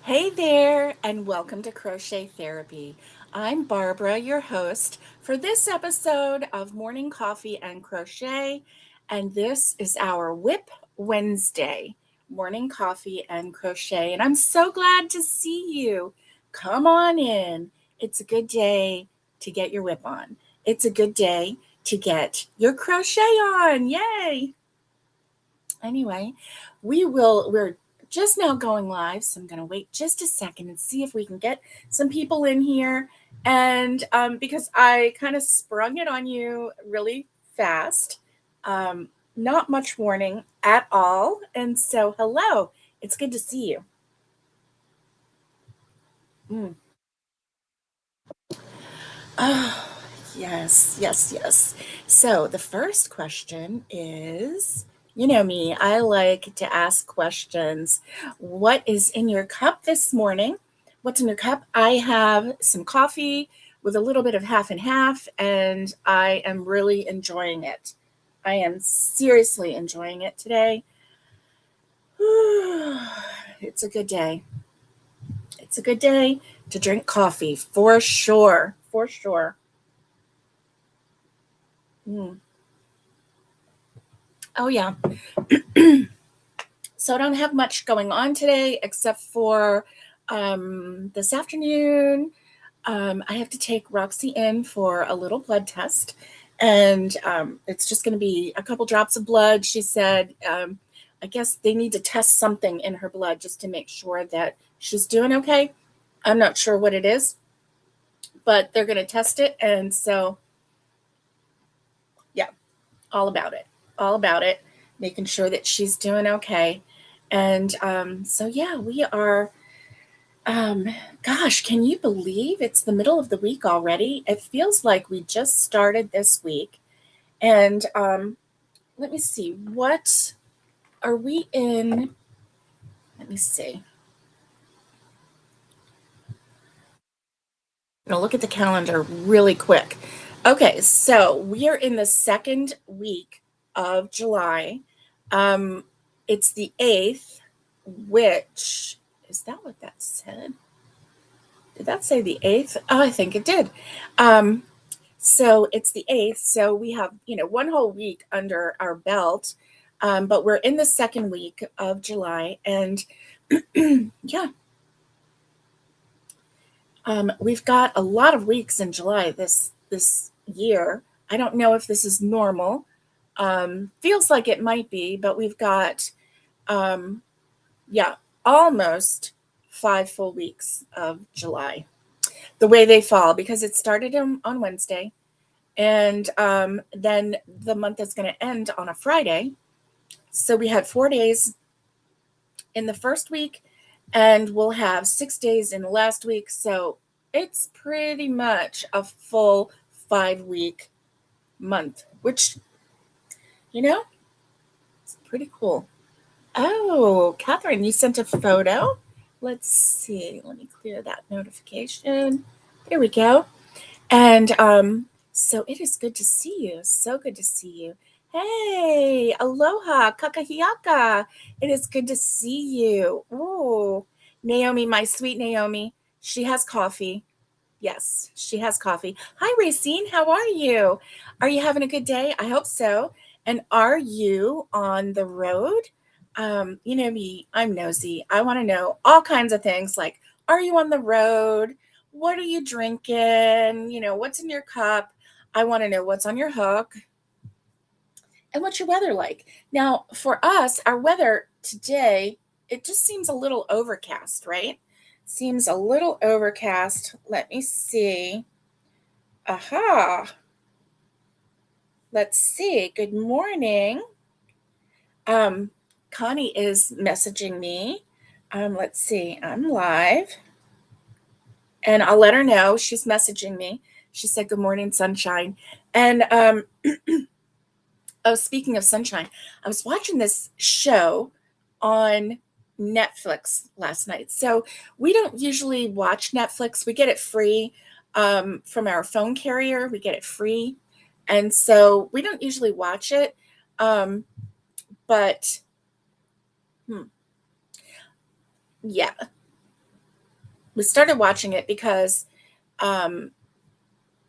Hey there, and welcome to Crochet Therapy. I'm Barbara, your host for this episode of Morning Coffee and Crochet, and this is our Whip Wednesday, Morning Coffee and Crochet. And I'm so glad to see you. Come on in. It's a good day to get your whip on. It's a good day to get your crochet on. Yay! Anyway, we're just now going live, so I'm going to wait just a second and see if we can get some people in here. And because I kind of sprung it on you really fast, not much warning at all. And so, hello, it's good to see you. Mm. Oh, yes, yes, yes. So the first question is, you know me, I like to ask questions. What is in your cup this morning? What's in your cup? I have some coffee with a little bit of half and half, and I am really enjoying it. I am seriously enjoying it today. It's a good day. It's a good day to drink coffee for sure. For sure. Mm. Oh, yeah. So I don't have much going on today except for this afternoon. I have to take Roxy in for a little blood test, and it's just going to be a couple drops of blood. She said, I guess they need to test something in her blood just to make sure that she's doing okay. I'm not sure what it is, but they're going to test it. And so, yeah, all about it. All about it, making sure that she's doing okay. And so, yeah, we are. Gosh, can you believe it's the middle of the week already? It feels like we just started this week. And let me see, what are we in? Let me see. I'm going to look at the calendar really quick. Okay, so we are in the second week of July. Um, it's the 8th, which is that what that said? Did that say the 8th? Oh, I think it did. Um, so it's the 8th. So we have, one whole week under our belt. But we're in the second week of July. And yeah, we've got a lot of weeks in July this year. I don't know if this is normal. Feels like it might be, but we've got um, yeah, almost 5 full weeks of July. The way they fall, because it started on Wednesday, and then the month is going to end on a Friday. So we had 4 days in the first week, and we'll have 6 days in the last week. So it's pretty much a full 5 week month, which, you know, it's pretty cool. Oh, Catherine, you sent a photo. Let's see. Let me clear that notification. There we go. And so it is good to see you. So good to see you. Hey, aloha, kakahiaka. It is good to see you. Ooh, Naomi, my sweet Naomi, she has coffee. Yes, she has coffee. Hi, Racine. How are you? Are you having a good day? I hope so. And are you on the road? You know me, I'm nosy. I want to know all kinds of things like, are you on the road? What are you drinking? What's in your cup? I want to know what's on your hook and what's your weather like. Now, for us, our weather today, it just seems a little overcast, right? Seems a little overcast. Let me see. Aha. Let's see. Good morning. Um, Connie is messaging me. Let's see. I'm live. And I'll let her know. She's messaging me. She said, "Good morning, sunshine." And oh, speaking of sunshine, I was watching this show on Netflix last night. So we don't usually watch Netflix. We get it free from our phone carrier. We get it free. And so we don't usually watch it. But yeah. we started watching it because um,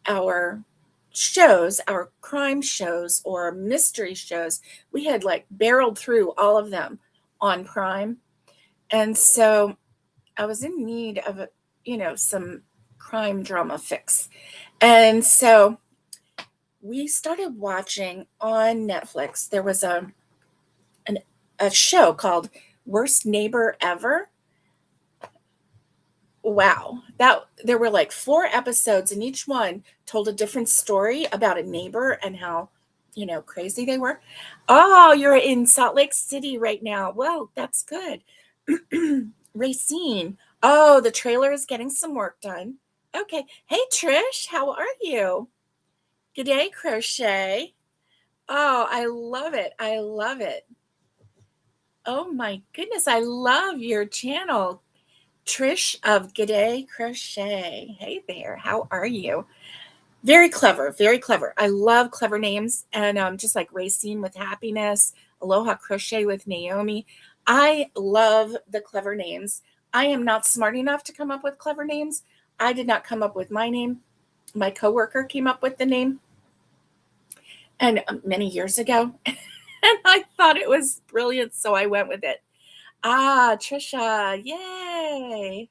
our shows, our crime shows or mystery shows, we had like barreled through all of them on Prime. And so I was in need of some crime drama fix. And so we started watching on Netflix. There was a show called Worst Neighbor Ever. Wow. That there were like 4 episodes and each one told a different story about a neighbor and how, crazy they were. Oh, you're in Salt Lake City right now. Well, that's good. Racine. Oh, the trailer is getting some work done. Okay. Hey, Trish, how are you? Good day, Crochet. Oh, I love it. I love it. Oh my goodness, I love your channel. Trish of G'day Crochet. Hey there, how are you? Very clever, very clever. I love clever names, and just like Racine with Happiness, Aloha Crochet with Naomi. I love the clever names. I am not smart enough to come up with clever names. I did not come up with my name. My coworker came up with the name, and many years ago, and I thought it was brilliant, so I went with it. Ah, Trisha, yay!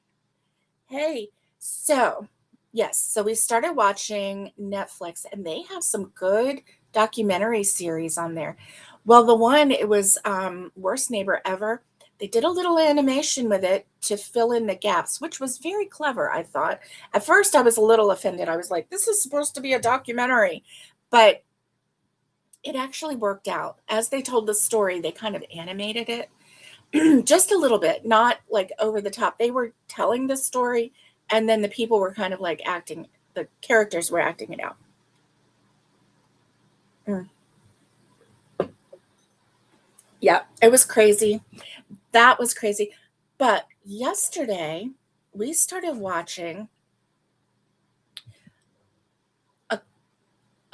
Hey, so yes, so we started watching Netflix and they have some good documentary series on there. Well, the one, it was Worst Neighbor Ever. They did a little animation with it to fill in the gaps, which was very clever, I thought. At first, I was a little offended. I was like, this is supposed to be a documentary. But it actually worked out. As they told the story, they kind of animated it just a little bit, not like over the top. They were telling the story, and then the people were kind of like acting, the characters were acting it out. Mm. Yeah, it was crazy. That was crazy. But yesterday, we started watching a,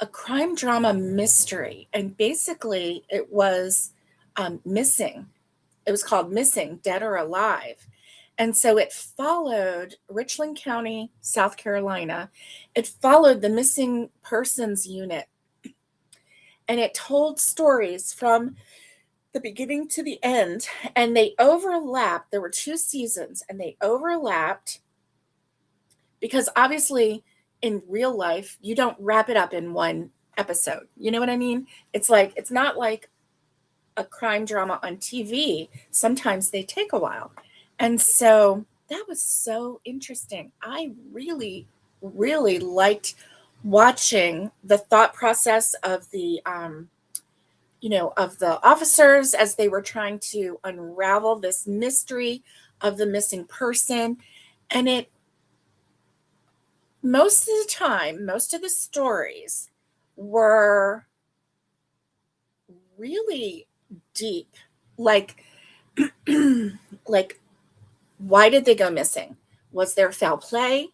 a crime drama mystery, and basically, it was missing. It was called Missing, Dead or Alive. And so it followed Richland County, South Carolina. It followed the missing persons unit. And it told stories from the beginning to the end. And they overlapped. There were 2 seasons, and they overlapped because obviously in real life, you don't wrap it up in one episode. You know what I mean? It's like, it's not like a crime drama on TV. Sometimes they take a while. And so that was so interesting. I really, really liked watching the thought process of of the officers as they were trying to unravel this mystery of the missing person. And it, most of the time, most of the stories were really deep. Like, like, why did they go missing? Was there foul play?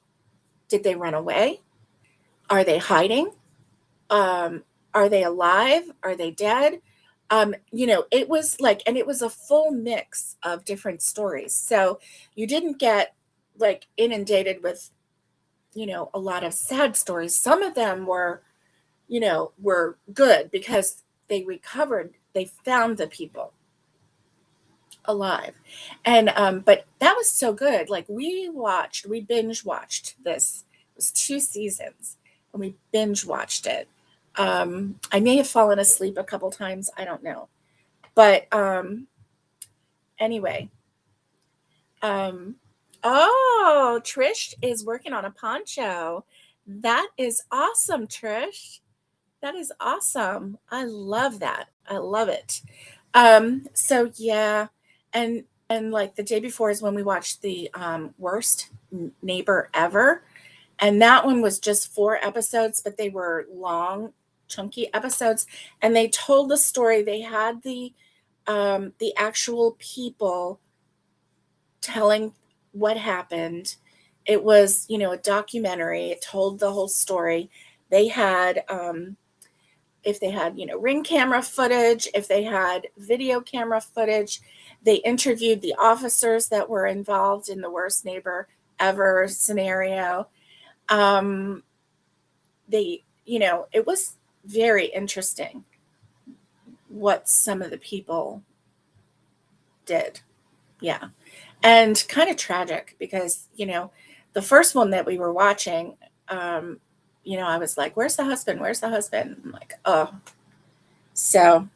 Did they run away? Are they hiding? Are they alive? Are they dead? It was like, and it was a full mix of different stories. So you didn't get like inundated with, a lot of sad stories. Some of them were good because they recovered, they found the people alive. And but that was so good. Like we binge watched this. It was 2 seasons and we binge watched it. I may have fallen asleep a couple times, I don't know. But anyway, oh, Trish is working on a poncho. That is awesome, Trish. That is awesome. I love that. I love it. So yeah, and like the day before is when we watched the Worst Neighbor Ever. And that one was just 4 episodes, but they were long, chunky episodes. And they told the story. They had the actual people telling what happened. It was, a documentary. It told the whole story. They had if they had, ring camera footage, if they had video camera footage. They interviewed the officers that were involved in the Worst Neighbor ever scenario. Um, it was very interesting what some of the people did. Yeah. And kind of tragic because, the first one that we were watching, um, I was like, where's the husband? Where's the husband? I'm like, oh. So,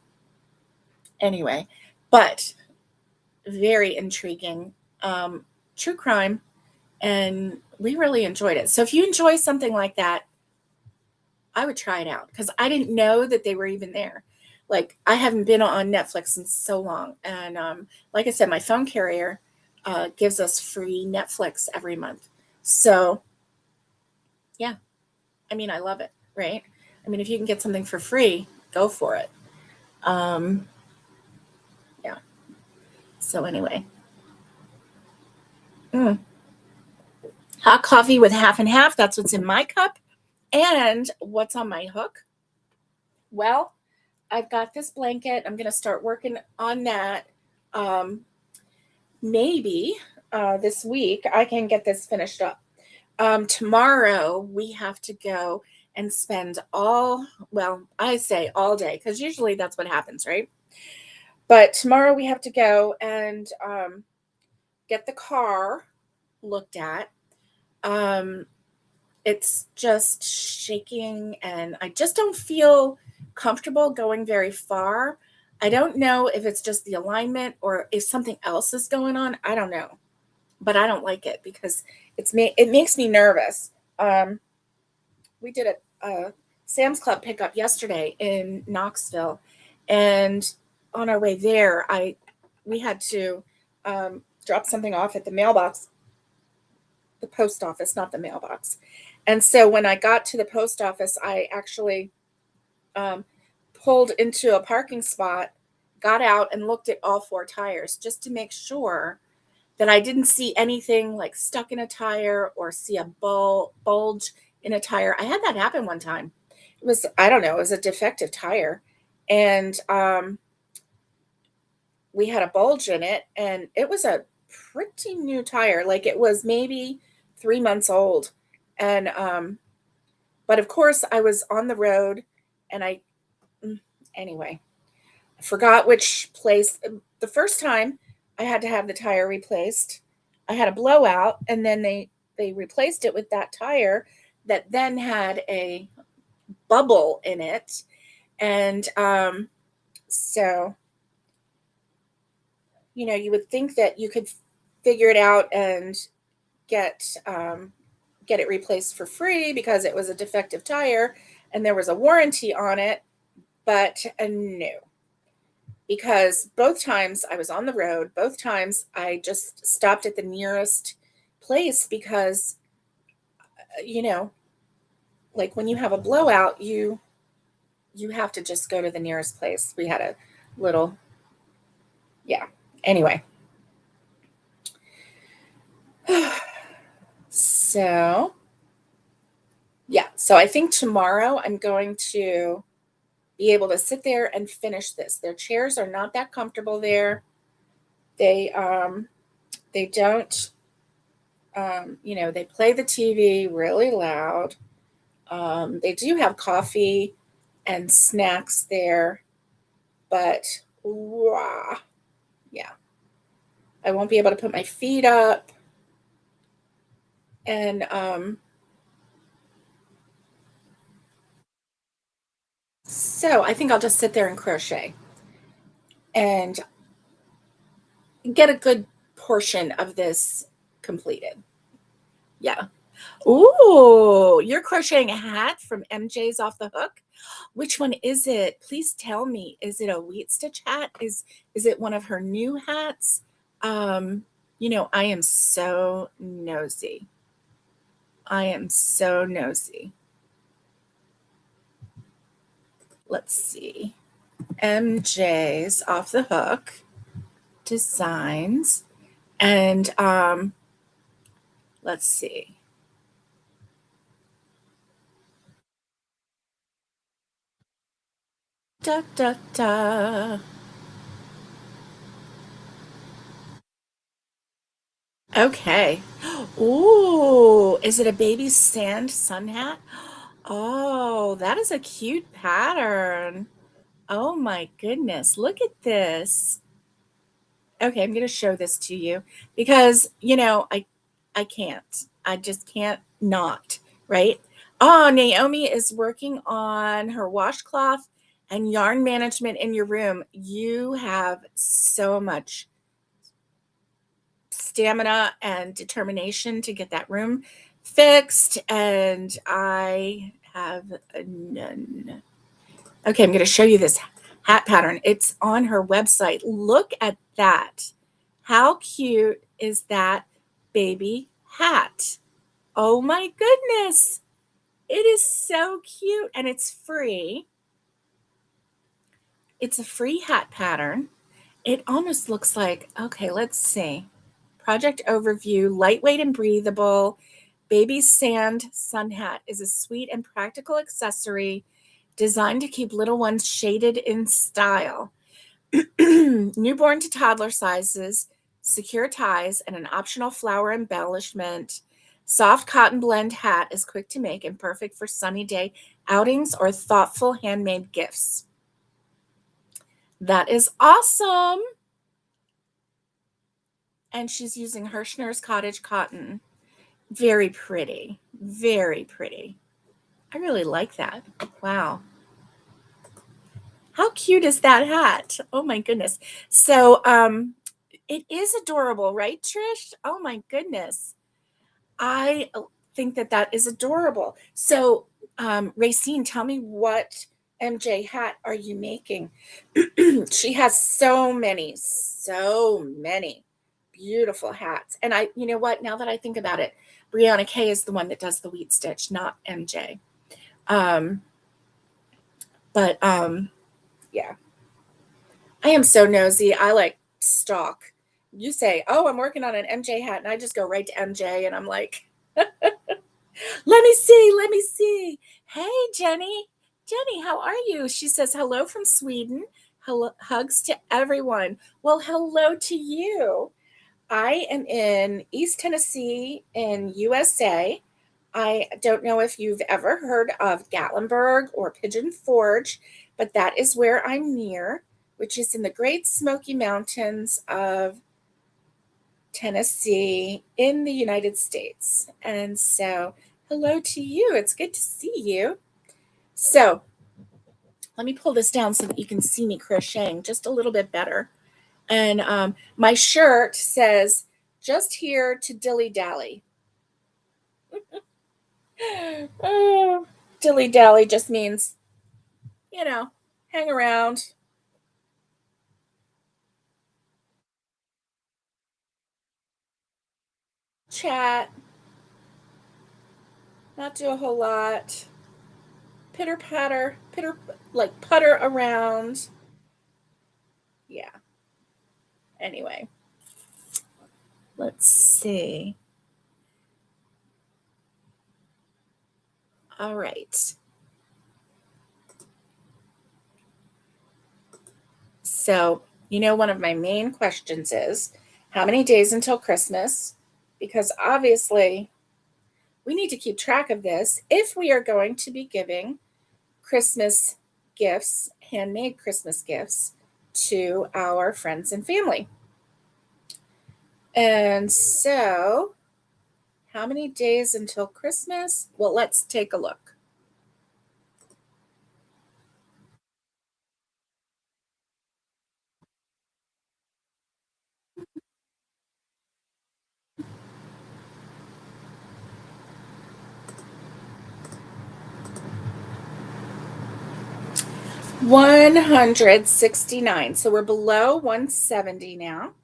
anyway, but very intriguing. True crime. And we really enjoyed it. So, if you enjoy something like that, I would try it out because I didn't know that they were even there. Like, I haven't been on Netflix in so long. And like I said, my phone carrier gives us free Netflix every month. So, yeah, I mean, I love it, right? I mean, if you can get something for free, go for it. Um, yeah. So, anyway, mm. Hot coffee with half and half. That's what's in my cup. And what's on my hook? Well, I've got this blanket. I'm going to start working on that. Um, Maybe this week I can get this finished up. Tomorrow we have to go and spend well, I say all day because usually that's what happens, right? But tomorrow we have to go and get the car looked at. Um, it's just shaking, and I just don't feel comfortable going very far. I don't know if it's just the alignment or if something else is going on. I don't know, but I don't like it because it makes me nervous. We did a Sam's Club pickup yesterday in Knoxville, and on our way there, we had to drop something off at the mailbox, the post office, not the mailbox. And so when I got to the post office, I actually um, pulled into a parking spot, got out, and looked at all four tires just to make sure that I didn't see anything like stuck in a tire or see a bulge in a tire. I had that happen one time. It was, I don't know, it was a defective tire. And we had a bulge in it, and it was a pretty new tire. Like it was maybe 3 months old. And, but of course, I was on the road and anyway, I forgot which place. The first time I had to have the tire replaced, I had a blowout, and then they replaced it with that tire that then had a bubble in it, and so you would think that you could figure it out and get get it replaced for free because it was a defective tire and there was a warranty on it, but no, because both times I was on the road, both times I just stopped at the nearest place because, you know, like when you have a blowout, you have to just go to the nearest place. We had a little, yeah. Anyway, so yeah, so I think tomorrow I'm going to be able to sit there and finish this. Their chairs are not that comfortable there. They don't they play the TV really loud. They do have coffee and snacks there, but wah, yeah, I won't be able to put my feet up. And so I think I'll just sit there and crochet and get a good portion of this completed. Yeah. Ooh, you're crocheting a hat from MJ's Off the Hook. Which one is it? Please tell me. Is it a wheat stitch hat? Is it one of her new hats? I am so nosy. I am so nosy. Let's see. MJ's Off the Hook designs. And let's see. Da da da. Okay. Ooh, is it a baby sand sun hat? Oh, that is a cute pattern. Oh my goodness, look at this. Okay, I'm going to show this to you because, I can't. I just can't not, right? Oh, Naomi is working on her washcloth and yarn management in your room. You have so much stamina and determination to get that room fixed, and I have none. Okay, I'm going to show you this hat pattern. It's on her website. Look at that. How cute is that baby hat? Oh my goodness. It is so cute and it's free. It's a free hat pattern. It almost looks like, okay, let's see. Project overview, lightweight and breathable. Baby sand sun hat is a sweet and practical accessory designed to keep little ones shaded in style. Newborn to toddler sizes, secure ties, and an optional flower embellishment. Soft cotton blend hat is quick to make and perfect for sunny day outings or thoughtful handmade gifts. That is awesome. And she's using Hirschner's cottage cotton. Very pretty. Very pretty. I really like that. Wow. How cute is that hat? Oh my goodness. So it is adorable, right, Trish? Oh my goodness. I think that that is adorable. So, Racine, tell me, what MJ hat are you making? She has so many beautiful hats. And you know what? Now that I think about it, Brianna Kay is the one that does the wheat stitch, not MJ. Um, but yeah, I am so nosy. I like stalk. You say, "Oh, I'm working on an MJ hat," and I just go right to MJ, and I'm like, let me see, let me see. Hey, Jenny. Jenny, how are you? She says, hello from Sweden. Hello, hugs to everyone. Well, hello to you. I am in East Tennessee in USA. I don't know if you've ever heard of Gatlinburg or Pigeon Forge, but that is where I'm near, which is in the Great Smoky Mountains of Tennessee in the United States. And so, hello to you. It's good to see you. So, let me pull this down so that you can see me crocheting just a little bit better. And my shirt says, just here to dilly dally. Oh, dilly dally just means, hang around, chat, not do a whole lot, pitter patter, like putter around. Yeah. Anyway, let's see. All right. So, one of my main questions is how many days until Christmas? Because obviously, we need to keep track of this if we are going to be giving Christmas gifts, handmade Christmas gifts, to our friends and family. And so, how many days until Christmas? Well, let's take a look. 169. So we're below 170 now.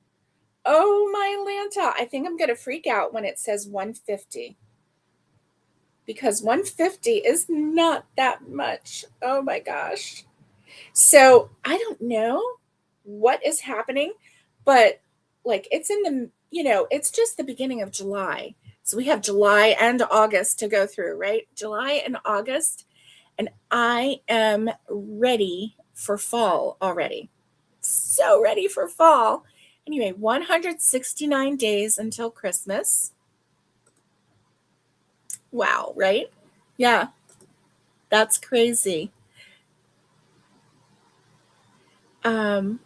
Oh, my Lanta. I think I'm going to freak out when it says 150 because 150 is not that much. Oh my gosh. So I don't know what is happening, but like it's in the, it's just the beginning of July. So we have July and August to go through, right? July and August. And I am ready for fall already. So ready for fall. Anyway, 169 days until Christmas. Wow, right? Yeah, that's crazy. Um,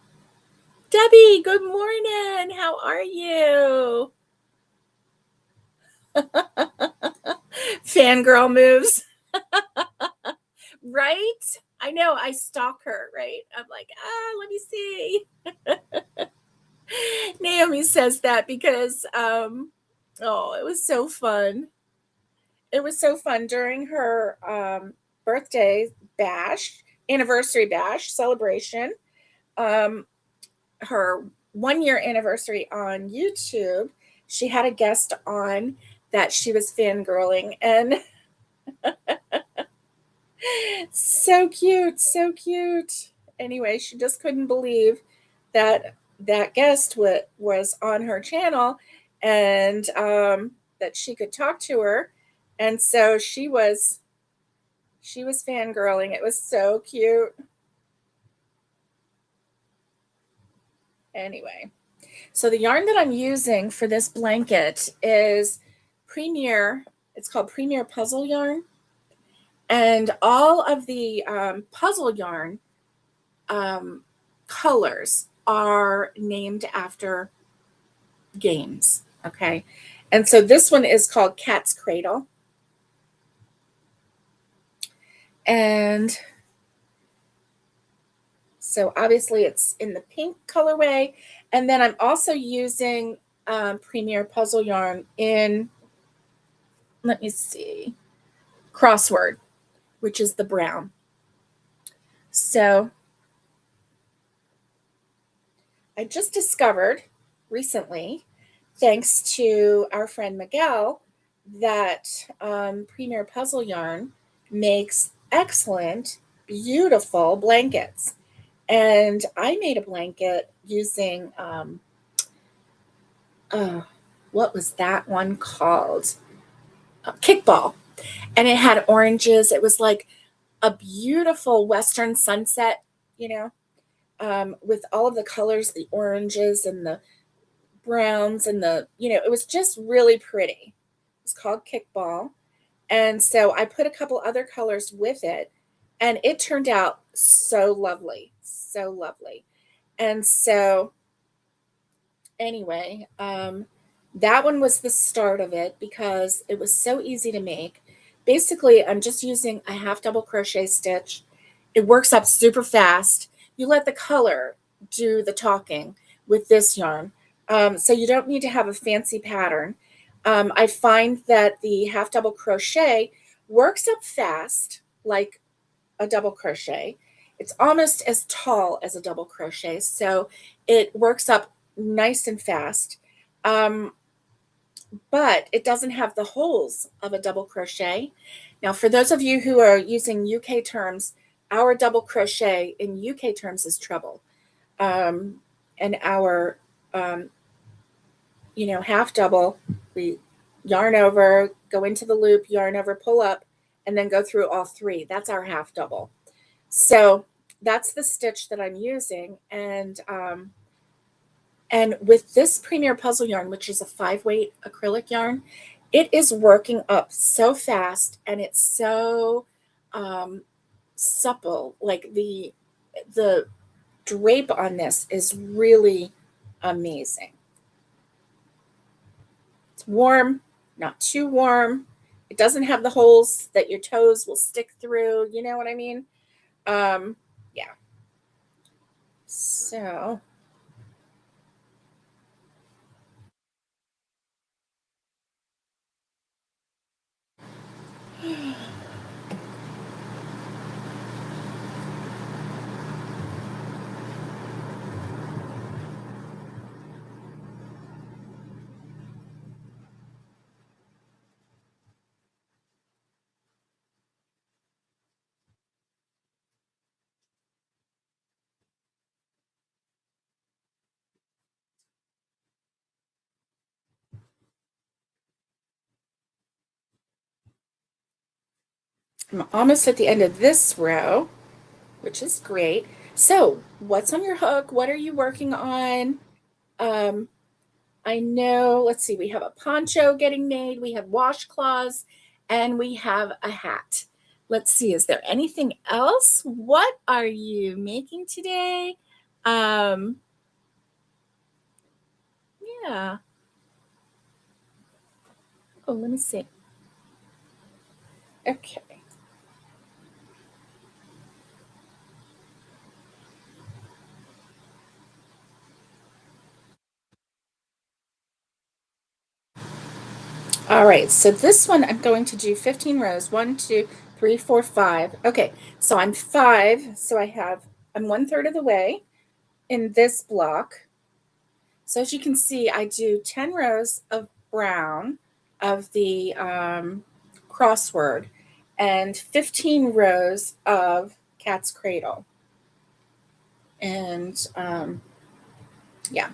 Debbie, good morning. How are you? Fangirl moves, right? I know. I stalk her, right? I'm like, let me see. Naomi says that because, oh, it was so fun. It was so fun during her birthday bash, anniversary bash celebration. Um, her 1 year anniversary on YouTube, she had a guest on that she was fangirling, and so cute, so cute. Anyway, she just couldn't believe that that guest was on her channel, and that she could talk to her, and so she was fangirling. It was so cute. Anyway, so the yarn that I'm using for this blanket is Premier. It's called Premier Puzzle Yarn, and all of the puzzle yarn colors are named after games. Okay. And so this one is called Cat's Cradle. And so obviously it's in the pink colorway. And then I'm also using Premier Puzzle Yarn in, let me see, Crossword, which is the brown. So I just discovered recently, thanks to our friend Miguel, that Premier Puzzle Yarn makes excellent, beautiful blankets. And I made a blanket using, uh, what was that one called? Kickball. And it had oranges. It was like a beautiful Western sunset, you know, with all of the colors, the oranges and the browns and it was just really pretty. It's called Kickball. And so I put a couple other colors with it, and it turned out so lovely, so lovely. And so anyway, that one was the start of it because it was so easy to make. Basically, I'm just using a half double crochet stitch. It works up super fast. You let the color do the talking with this yarn. So you don't need to have a fancy pattern. I find that the half double crochet works up fast, like a double crochet. It's almost as tall as a double crochet, so it works up nice and fast. Um, but it doesn't have the holes of a double crochet. Now, for those of you who are using UK terms, our double crochet in UK terms is treble. And our, um, half double, we yarn over, go into the loop, yarn over, pull up, and then go through all three. That's our half double. So that's the stitch that I'm using. And with this Premier Puzzle yarn, which is a 5-weight acrylic yarn, it is working up so fast, and it's so supple. Like the drape on this is really amazing. It's warm, not too warm. It doesn't have the holes that your toes will stick through. You know what I mean? Yeah. So I'm almost at the end of this row, which is great. So, what's on your hook? What are you working on? I know, let's see, we have a poncho getting made, we have washcloths, and we have a hat. Let's see, is there anything else? What are you making today? Um, yeah. Oh, let me see. Okay. All right, so this one I'm going to do 15 rows. 1, 2, 3, 4, 5. Okay, so I'm 5. So I'm 1/3 of the way in this block. So as you can see, I do 10 rows of brown of the crossword and 15 rows of cat's cradle. And yeah,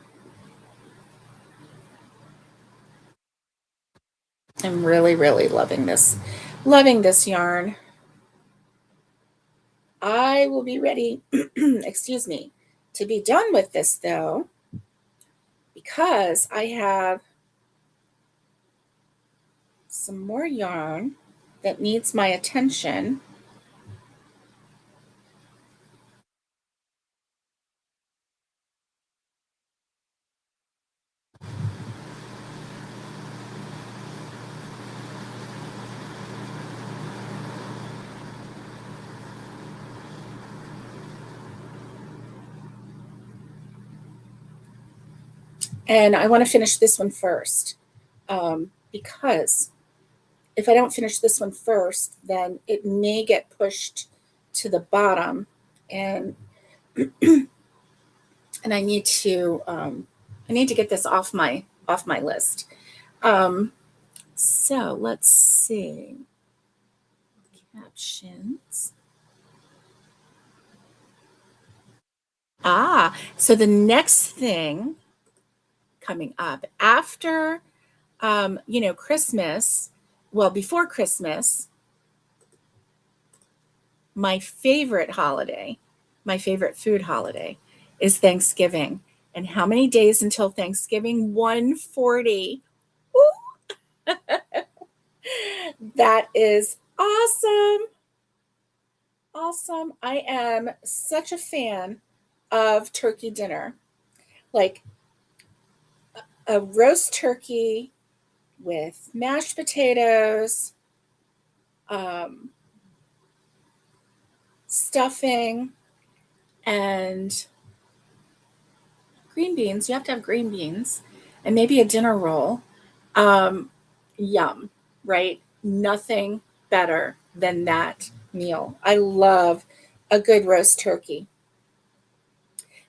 I'm really, really loving this yarn. I will be ready, excuse me, to be done with this though, because I have some more yarn that needs my attention. And I want to finish this one first, because if I don't finish this one first, then it may get pushed to the bottom, and and I need to get this off my list. Um, so let's see captions. So the next thing coming up after, Christmas, well, before Christmas, my favorite holiday, my favorite food holiday is Thanksgiving. And how many days until Thanksgiving? 140. Woo! That is awesome. Awesome. I am such a fan of turkey dinner. Like a roast turkey with mashed potatoes, um, stuffing, and green beans. You have to have green beans and maybe a dinner roll. Um, Yum, right? Nothing better than that meal. I love a good roast turkey.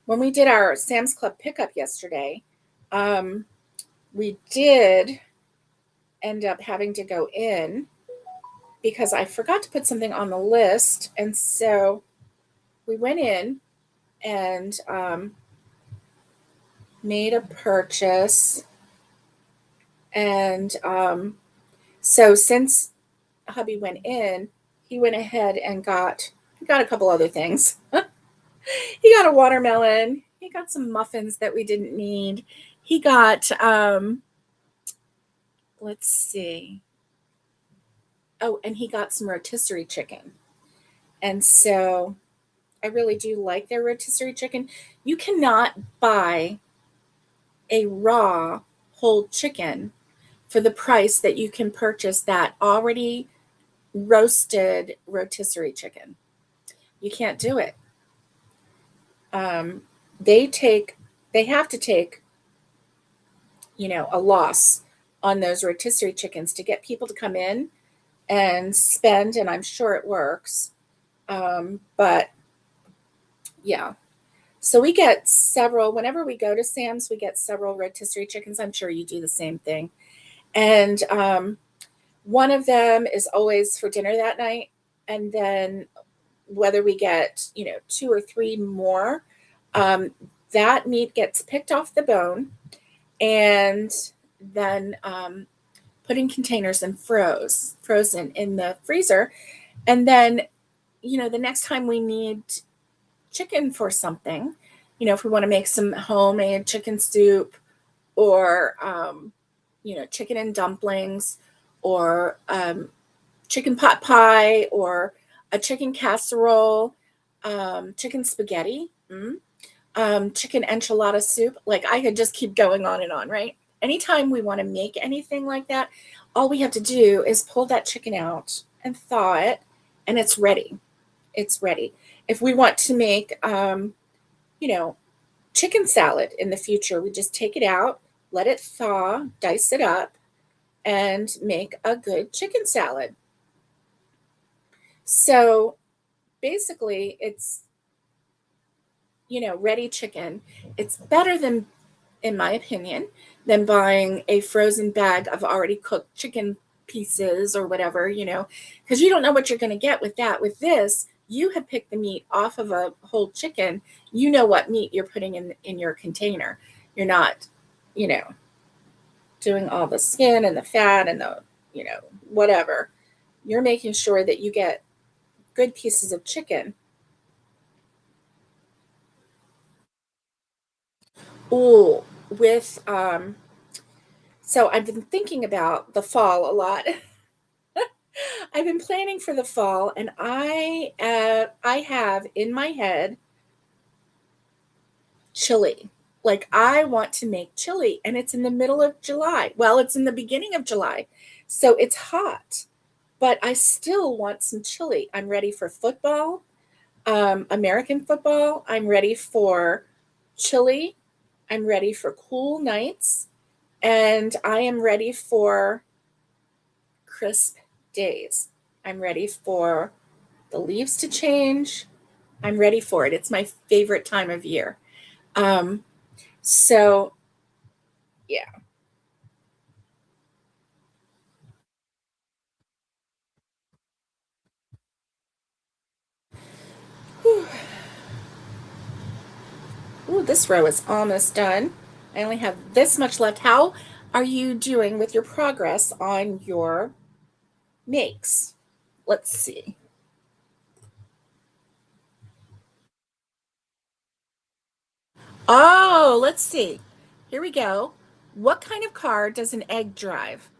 When we did our Sam's Club pickup yesterday, um, we did end up having to go in because I forgot to put something on the list. And so we went in and made a purchase. And so since hubby went in, he went ahead and got a couple other things. He got a watermelon. He got some muffins that we didn't need. He got let's see. Oh, and he got some rotisserie chicken. And so I really do like their rotisserie chicken. You cannot buy a raw whole chicken for the price that you can purchase that already roasted rotisserie chicken. You can't do it. Um, they take, they have to take, a loss on those rotisserie chickens to get people to come in and spend, and I'm sure it works. But yeah, so we get several, whenever we go to Sam's, we get several rotisserie chickens. I'm sure you do the same thing. And one of them is always for dinner that night. And then whether we get, 2 or 3 more, um, that meat gets picked off the bone and then put in containers and frozen in the freezer. And then, the next time we need chicken for something, if we want to make some homemade chicken soup or, chicken and dumplings or chicken pot pie or a chicken casserole, chicken spaghetti, chicken enchilada soup. Like I could just keep going on and on, right? Anytime we want to make anything like that, all we have to do is pull that chicken out and thaw it, and it's ready. It's ready. If we want to make, you know, chicken salad in the future, we just take it out, let it thaw, dice it up, and make a good chicken salad. So basically, it's, ready chicken. It's better than, in my opinion, than buying a frozen bag of already cooked chicken pieces or whatever, because you don't know what you're going to get with that. With this, you have picked the meat off of a whole chicken. You know what meat you're putting in your container. You're not, you know, doing all the skin and the fat and the, whatever. You're making sure that you get good pieces of chicken. Ooh, with so I've been thinking about the fall a lot. I've been planning for the fall, and I have in my head chili. Like I want to make chili, and it's in the middle of July. Well, it's in the beginning of July, so it's hot, but I still want some chili. I'm ready for football, American football. I'm ready for chili. I'm ready for cool nights, and I am ready for crisp days. I'm ready for the leaves to change. I'm ready for it. It's my favorite time of year. Um, so yeah. Whew. Ooh, this row is almost done. I only have this much left. How are you doing with your progress on your makes? Let's see. Oh, let's see. Here we go. What kind of car does an egg drive?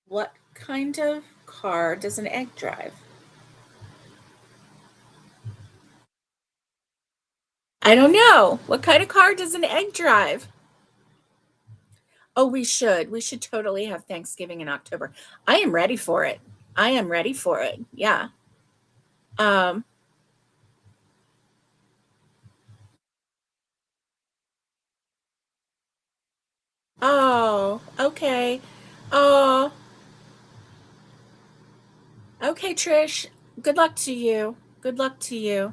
What kind of car does an egg drive? I don't know. What kind of car does an egg drive? Oh, we should. We should totally have Thanksgiving in October. I am ready for it. I am ready for it. Yeah. Um, oh, okay. Oh, okay, Trish. Good luck to you. Good luck to you.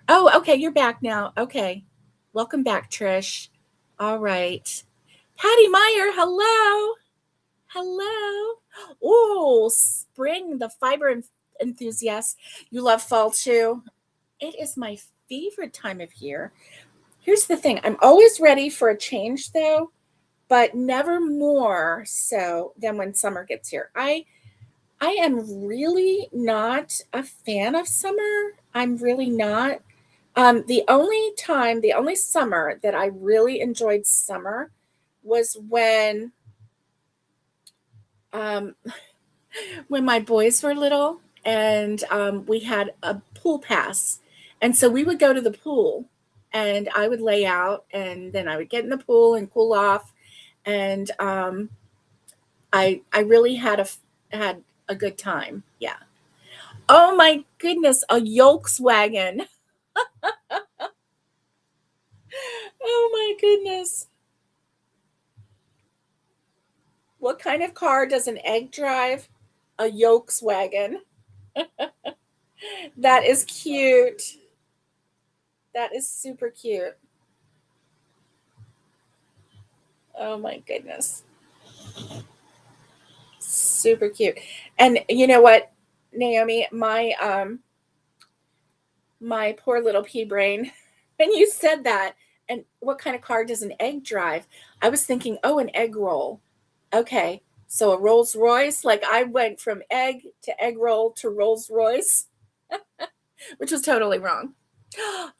Oh, okay, you're back now. Okay. Welcome back, Trish. All right. Patty Meyer, hello. Hello. Oh, spring, the fiber enthusiast. You love fall too. It is my favorite time of year. Here's the thing, I'm always ready for a change though, but never more so than when summer gets here. I am really not a fan of summer. I'm really not. The only summer that I really enjoyed summer was um, when my boys were little and we had a pool pass. And so we would go to the pool and I would lay out and then I would get in the pool and cool off. And I really had a good time. Yeah. Oh my goodness, a Volkswagen. Oh my goodness. What kind of car does an egg drive? A Volkswagen. That is cute. That is super cute. Oh my goodness. Super cute. And you know what, Naomi, my poor little pea brain, when you said that, and what kind of car does an egg drive? I was thinking, oh, an egg roll. Okay. So a Rolls Royce, like I went from egg to egg roll to Rolls Royce, which was totally wrong.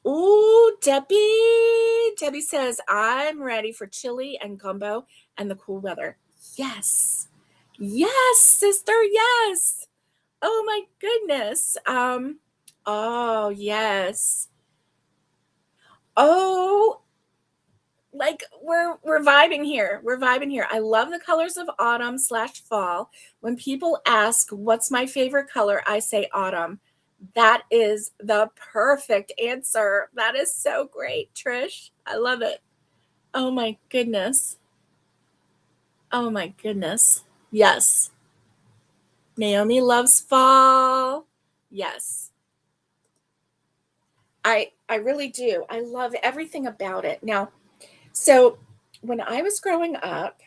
Ooh, Debbie. Debbie says, I'm ready for chili and gumbo and the cool weather. Yes. Yes, sister, yes. Oh my goodness. Oh, yes. Oh, like we're vibing here. We're vibing here. I love the colors of autumn slash fall. When people ask what's my favorite color, I say autumn. That is the perfect answer. That is so great, Trish. I love it. Oh my goodness. Oh my goodness. Yes. Naomi loves fall. Yes. I really do. I love everything about it. Now, so when I was growing up,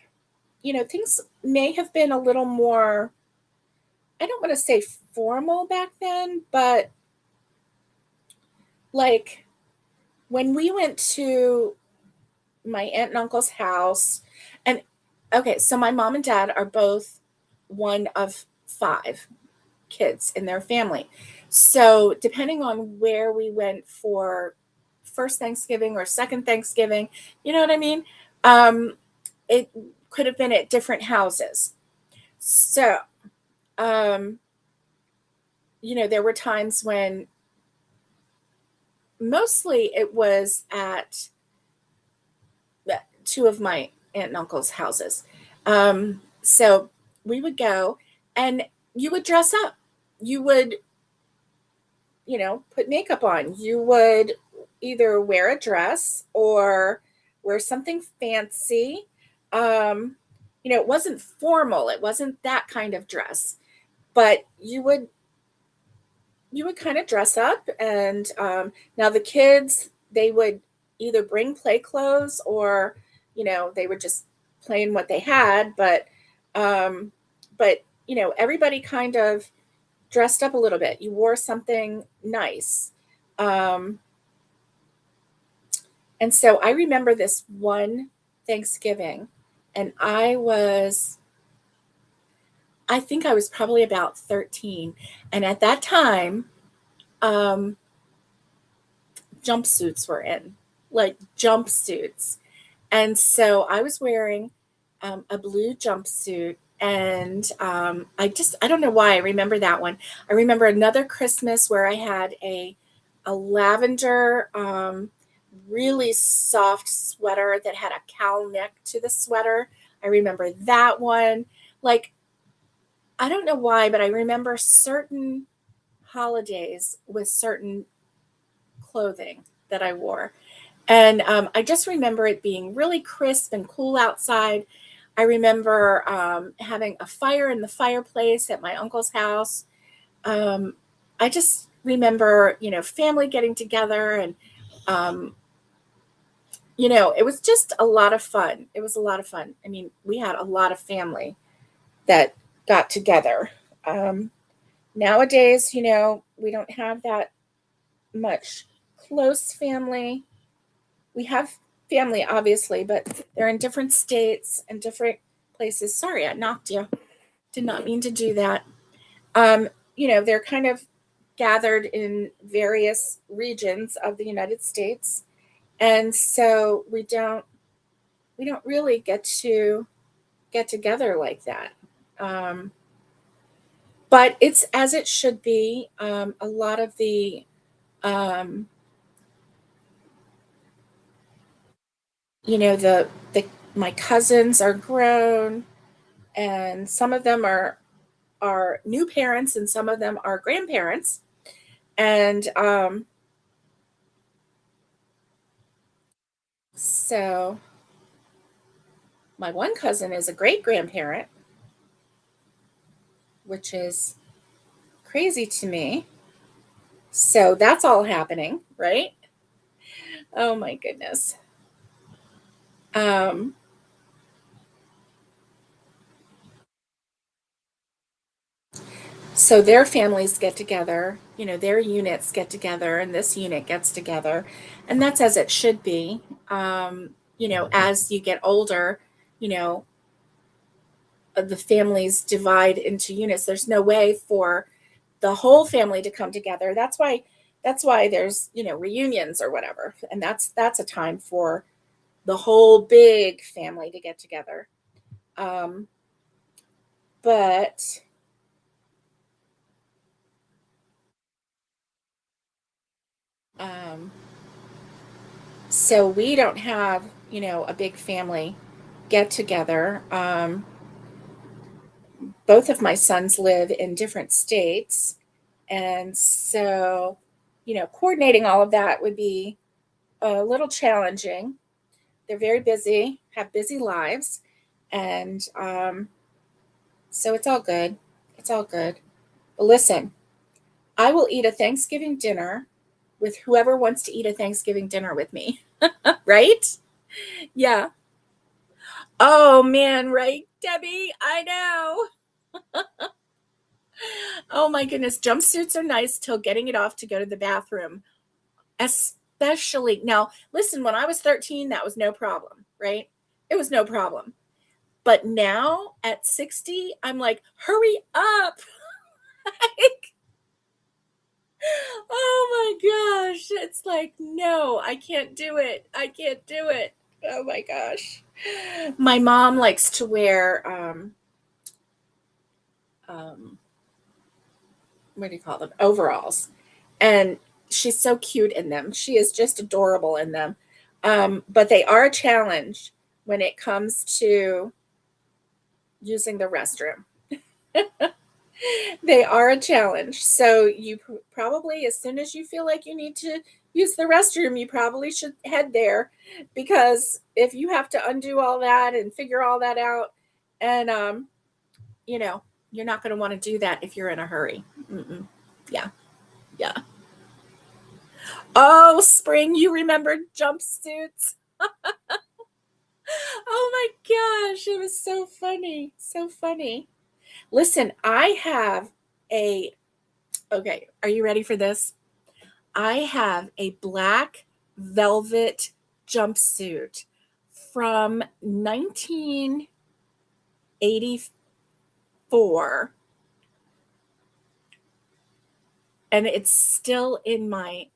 things may have been a little more, I don't want to say formal back then, but like when we went to my aunt and uncle's house, and okay, so my mom and dad are both one of five kids in their family. So depending on where we went for first Thanksgiving or second Thanksgiving, you know what I mean? Um, it could have been at different houses. So, um, there were times when mostly it was at two of my aunt and uncle's houses. So we would go and you would dress up. You would, put makeup on. You would either wear a dress or wear something fancy. Um, it wasn't formal. It wasn't that kind of dress, but you would kind of dress up and now the kids, they would either bring play clothes or they would just play in what they had, um but everybody kind of dressed up a little bit. You wore something nice. um and so I remember this one Thanksgiving, and I think I was probably about 13, and at that time, um jumpsuits were in, like jumpsuits. And so I was wearing a blue jumpsuit. And I don't know why I remember that one. I remember another Christmas where I had a lavender, really soft sweater that had a cowl neck to the sweater. I remember that one. Like, I don't know why, but I remember certain holidays with certain clothing that I wore. And I just remember it being really crisp and cool outside. I remember having a fire in the fireplace at my uncle's house. Um, I just remember, family getting together, and, um, it was just a lot of fun. It was a lot of fun. I mean, we had a lot of family that got together. Um, Nowadays, we don't have that much close family. We have family, obviously, but they're in different states and different places. Sorry, I knocked you. Did not mean to do that. Um, they're kind of gathered in various regions of the United States, and so we don't really get to get together like that. Um, but it's as it should be. A lot of um, the my cousins are grown, and some of them are new parents and some of them are grandparents. And so my one cousin is a great grandparent, which is crazy to me. So that's all happening, right? Oh my goodness. Um, so their families get together, their units get together, and this unit gets together, and that's as it should be. As you get older, you know, the families divide into units. There's no way for the whole family to come together. That's why there's, reunions or whatever. And that's a time for the whole big family to get together. Um, But um, so we don't have, a big family get together. Both of my sons live in different states. And so, coordinating all of that would be a little challenging. They're very busy, have busy lives. And so it's all good. It's all good. But listen, I will eat a Thanksgiving dinner with whoever wants to eat a Thanksgiving dinner with me. Right? Yeah. Oh man, right, Debbie? I know. Oh my goodness. Jumpsuits are nice till getting it off to go to the bathroom. Especially now, listen, when I was 13, that was no problem, right? It was no problem. But now at 60, I'm like, hurry up. Like, oh my gosh. It's like, no, I can't do it. I can't do it. Oh my gosh. My mom likes to wear um what do you call them? Overalls. And she's so cute in them. She is just adorable in them. But they are a challenge when it comes to using the restroom. They are a challenge. So you probably, as soon as you feel like you need to use the restroom, you probably should head there, because if you have to undo all that and figure all that out, and you know, you're not going to want to do that if you're in a hurry. Mm-mm. Yeah, yeah. Oh, spring, you remembered jumpsuits. Oh my gosh, it was so funny. So funny. Listen, I have a, okay, are you ready for this? I have a black velvet jumpsuit from 1984, and it's still in my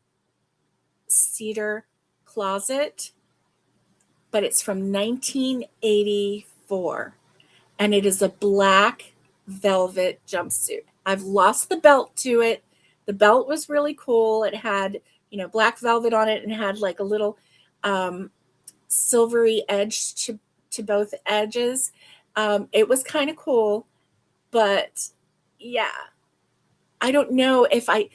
cedar closet, but it's from 1984. And it is a black velvet jumpsuit. I've lost the belt to it. The belt was really cool. It had, black velvet on it and had like a little um, silvery edge to both edges. It was kind of cool, but yeah, I don't know if I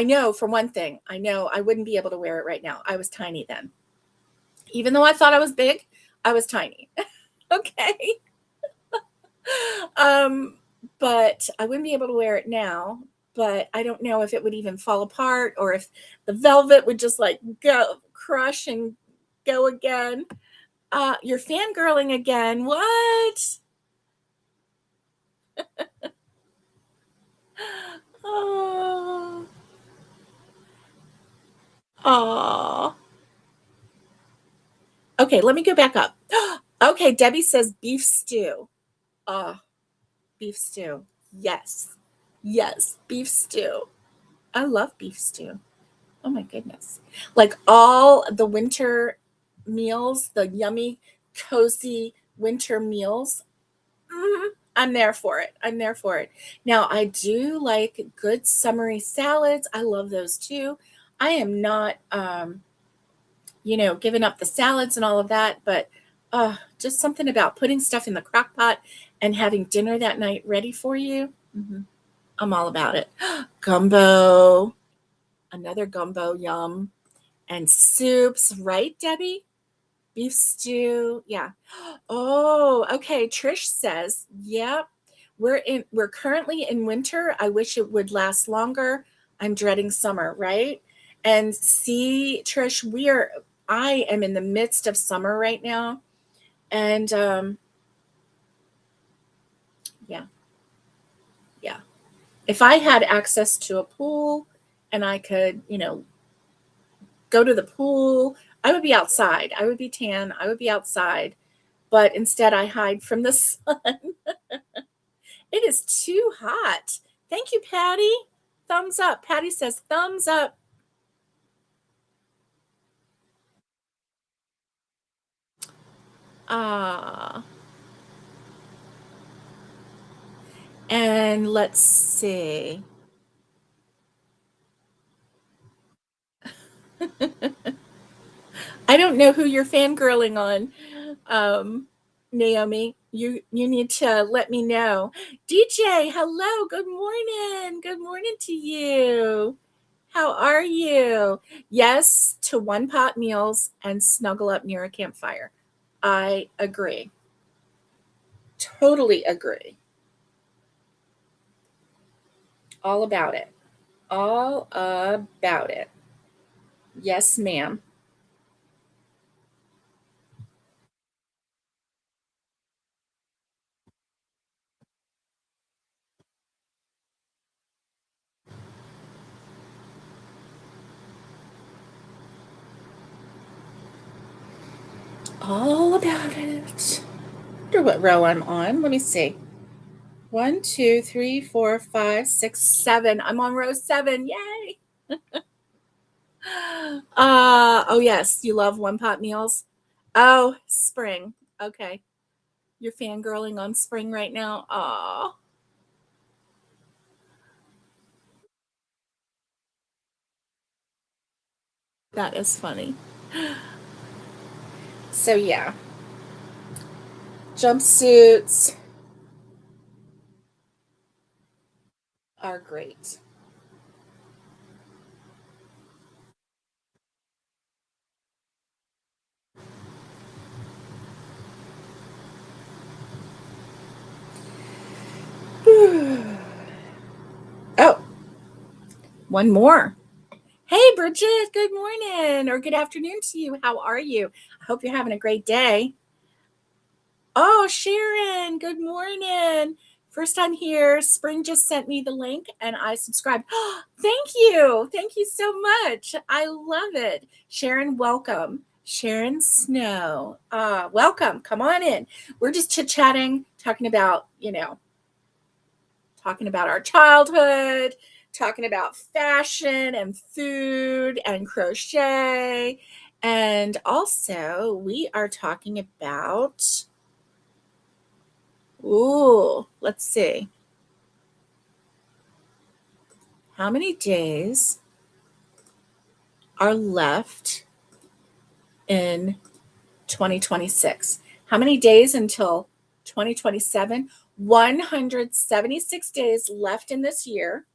know for one thing, I know I wouldn't be able to wear it right now. I was tiny then. Even though I thought I was big, I was tiny. Okay. Um, but I wouldn't be able to wear it now. But I don't know if it would even fall apart or if the velvet would just like go crush and go again. You're fangirling again. What? Oh, oh. Okay, let me go back up. Okay, Debbie says beef stew. Oh, beef stew. Yes. Yes, beef stew. I love beef stew. Oh my goodness. Like all the winter meals, the yummy, cozy winter meals. I'm there for it. I'm there for it. Now, I do like good summery salads. I love those too. I am not, giving up the salads and all of that, but just something about putting stuff in the crock pot and having dinner that night ready for you. I'm all about it. Gumbo, another gumbo, yum. And soups, right, Debbie? Beef stew, yeah. Oh, okay. Trish says, "Yep, we're currently in winter. I wish it would last longer. I'm dreading summer, right?" And see, Trish, I am in the midst of summer right now, and yeah, yeah. If I had access to a pool and I could, go to the pool, I would be outside. I would be tan. I would be outside, but instead I hide from the sun. It is too hot. Thank you, Patty. Thumbs up. Patty says thumbs up. Ah, And let's see. I don't know who you're fangirling on, um, Naomi. You need to let me know. DJ, hello. Good morning. Good morning to you. How are you? Yes to one pot meals and snuggle up near a campfire. I agree. Totally agree. All about it. All about it. Yes, ma'am. All about it. I wonder what row I'm on. Let me see. One, two, three, four, five, six, seven. I'm on row seven. Yay. Oh yes, you love one pot meals. Oh, spring. Okay. You're fangirling on spring right now. Oh, that is funny. So yeah, jumpsuits are great. Oh, one more. Hey, Bridget, good morning or good afternoon to you. How are you? I hope you're having a great day. Oh, Sharon, good morning. First time here. Spring just sent me the link and I subscribed. Thank you. Thank you so much. I love it. Sharon, welcome. Sharon Snow. Welcome. Come on in. We're just chit chatting, talking about our childhood, talking about fashion and food and crochet. And also, we are talking about, ooh, let's see, how many days are left in 2026? How many days until 2027? 176 days left in this year.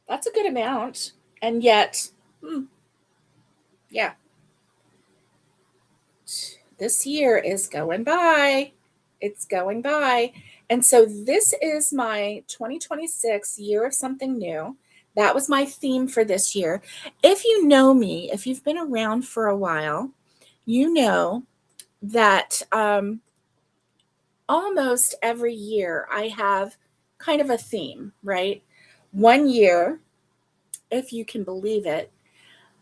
That's a good amount. And yet, yeah, this year is going by. It's going by. And so this is my 2026 year of something new. That was my theme for this year. If you know me, if you've been around for a while, you know that almost every year I have kind of a theme, right? One year, if you can believe it,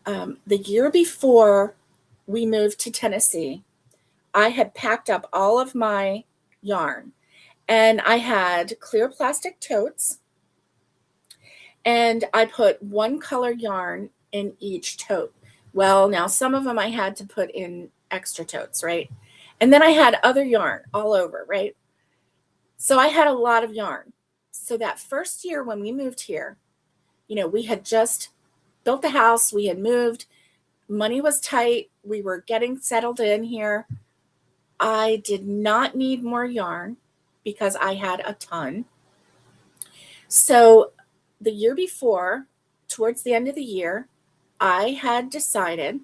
the year before we moved to Tennessee, I had packed up all of my yarn and I had clear plastic totes and I put one color yarn in each tote. Well, now some of them I had to put in extra totes, right? And then I had other yarn all over, right? So I had a lot of yarn. So that first year when we moved here, we had just built the house, we had moved, money was tight, we were getting settled in here. I did not need more yarn because I had a ton. So the year before, towards the end of the year, I had decided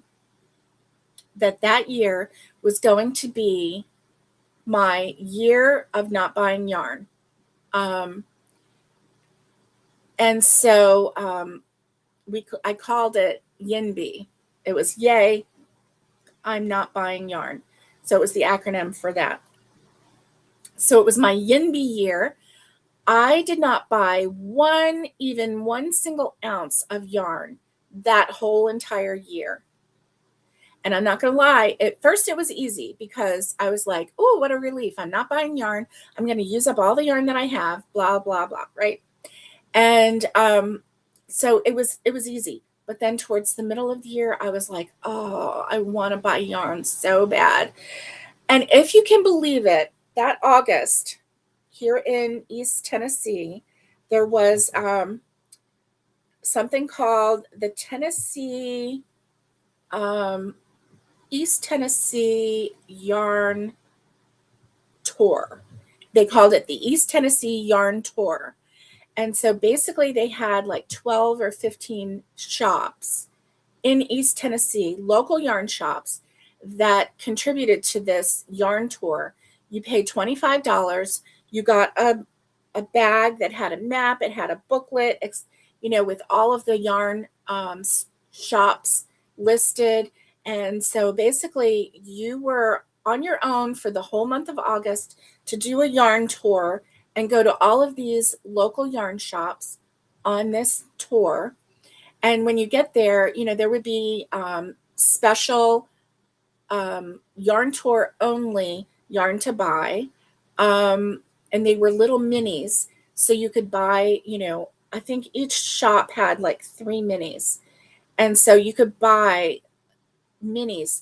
that that year was going to be my year of not buying yarn. Um, and so I called it YINB. It was yay, I'm not buying yarn. So it was the acronym for that. So it was my YINB year. I did not buy even one single ounce of yarn that whole entire year. And I'm not going to lie, at first it was easy because I was like, oh, what a relief. I'm not buying yarn. I'm going to use up all the yarn that I have, blah, blah, blah, right? And so it was easy. But then towards the middle of the year, I was like, oh, I want to buy yarn so bad. And if you can believe it, that August here in East Tennessee, there was something called the um, East Tennessee Yarn Tour. They called it the East Tennessee Yarn Tour. And so basically, they had like 12 or 15 shops in East Tennessee, local yarn shops that contributed to this yarn tour. You paid $25. You got a bag that had a map, it had a booklet, with all of the yarn shops listed. And so basically, you were on your own for the whole month of August to do a yarn tour and go to all of these local yarn shops on this tour. And when you get there, there would be special yarn tour only yarn to buy. And they were little minis. So you could buy, I think each shop had like 3 minis. And so you could buy minis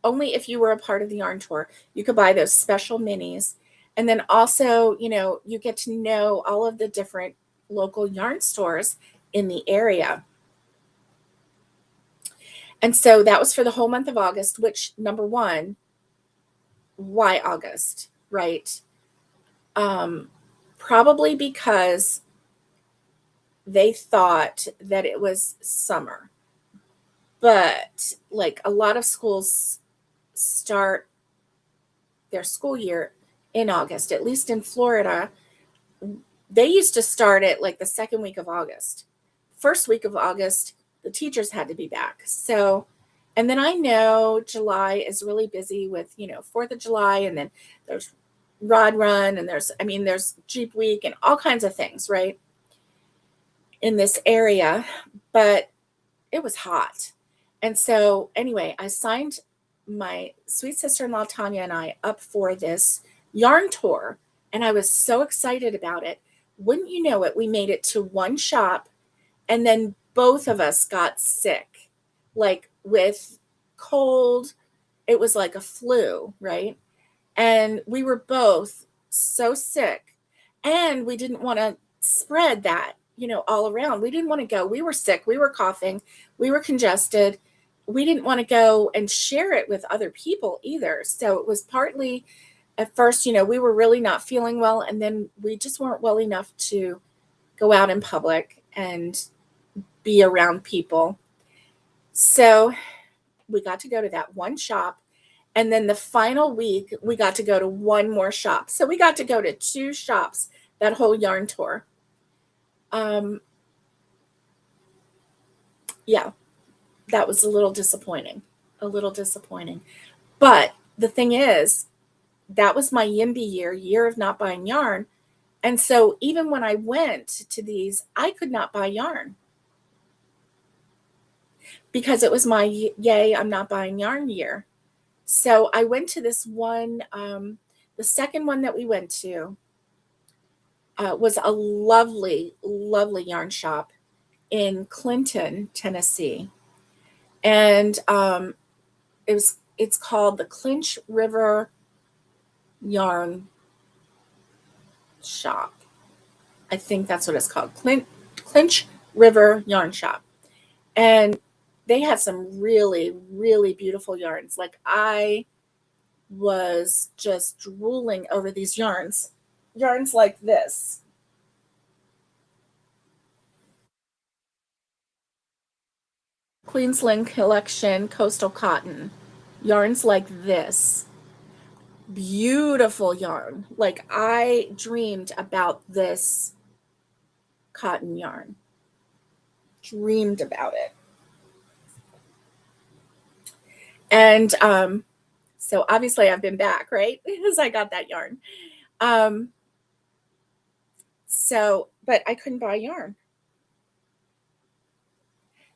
only if you were a part of the yarn tour. You could buy those special minis. And then also, you get to know all of the different local yarn stores in the area. And so that was for the whole month of August, which, number one, why August, right? Probably because they thought that it was summer. But like a lot of schools start their school year in August, at least in Florida, they used to start it like the second week of August. First week of August, the teachers had to be back. So, and then I know July is really busy with, 4th of July, and then there's Rod Run, and there's Jeep Week and all kinds of things, right, in this area. But it was hot. And so anyway, I signed my sweet sister-in-law, Tanya, and I up for this yarn tour. And I was so excited about it. Wouldn't you know it, we made it to one shop, and then both of us got sick, like with cold. It was like a flu, right? And we were both so sick, and we didn't want to spread that, all around. We didn't want to go. We were sick. We were coughing. We were congested. We didn't want to go and share it with other people either. So it was partly at first, we were really not feeling well. And then we just weren't well enough to go out in public and be around people. So we got to go to that one shop. And then the final week, we got to go to one more shop. So we got to go to 2 shops that whole yarn tour. Yeah, that was a little disappointing. But the thing is, that was my YIMBY year of not buying yarn. And so even when I went to these, I could not buy yarn because it was my yay, I'm not buying yarn year. So I went to this one, the second one that we went to was a lovely, lovely yarn shop in Clinton, Tennessee. And it's called the Clinch River Yarn Shop. I think that's what it's called. Clinch River Yarn Shop. And they had some really, really beautiful yarns. Like I was just drooling over these yarns. Yarns like this. Queensland Collection Coastal Cotton. Yarns like this. Beautiful yarn. Like I dreamed about this cotton yarn. Dreamed about it. And so obviously I've been back, right? Because I got that yarn. But I couldn't buy yarn.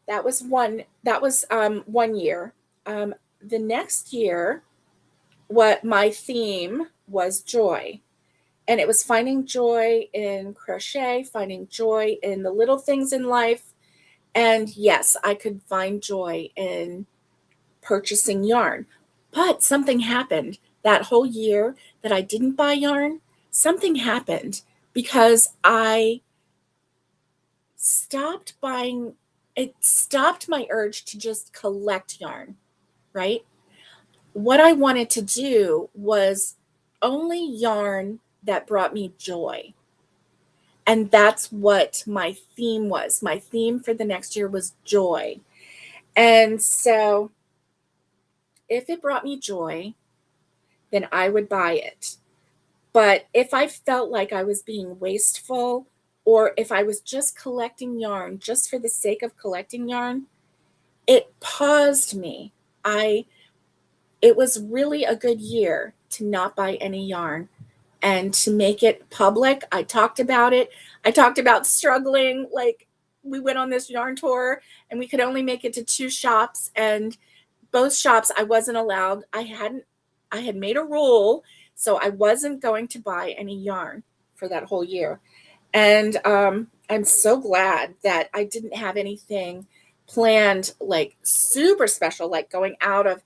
That was one year. The next year, what my theme was joy. And it was finding joy in crochet, finding joy in the little things in life. And yes, I could find joy in purchasing yarn. But something happened that whole year. that I didn't buy yarn, something happened because I stopped buying. It stopped my urge to just collect yarn, right? What I wanted to do was only yarn that brought me joy. And that's what my theme was. My theme for the next year was joy. And so if it brought me joy, then I would buy it. But if I felt like I was being wasteful, or if I was just collecting yarn just for the sake of collecting yarn, it paused me. I It was really a good year to not buy any yarn and to make it public. I talked about it. I talked about struggling. Like, we went on this yarn tour and we could only make it to 2 shops, and both shops I wasn't allowed. I had made a rule, so I wasn't going to buy any yarn for that whole year. And I'm so glad that I didn't have anything planned like super special, like going out of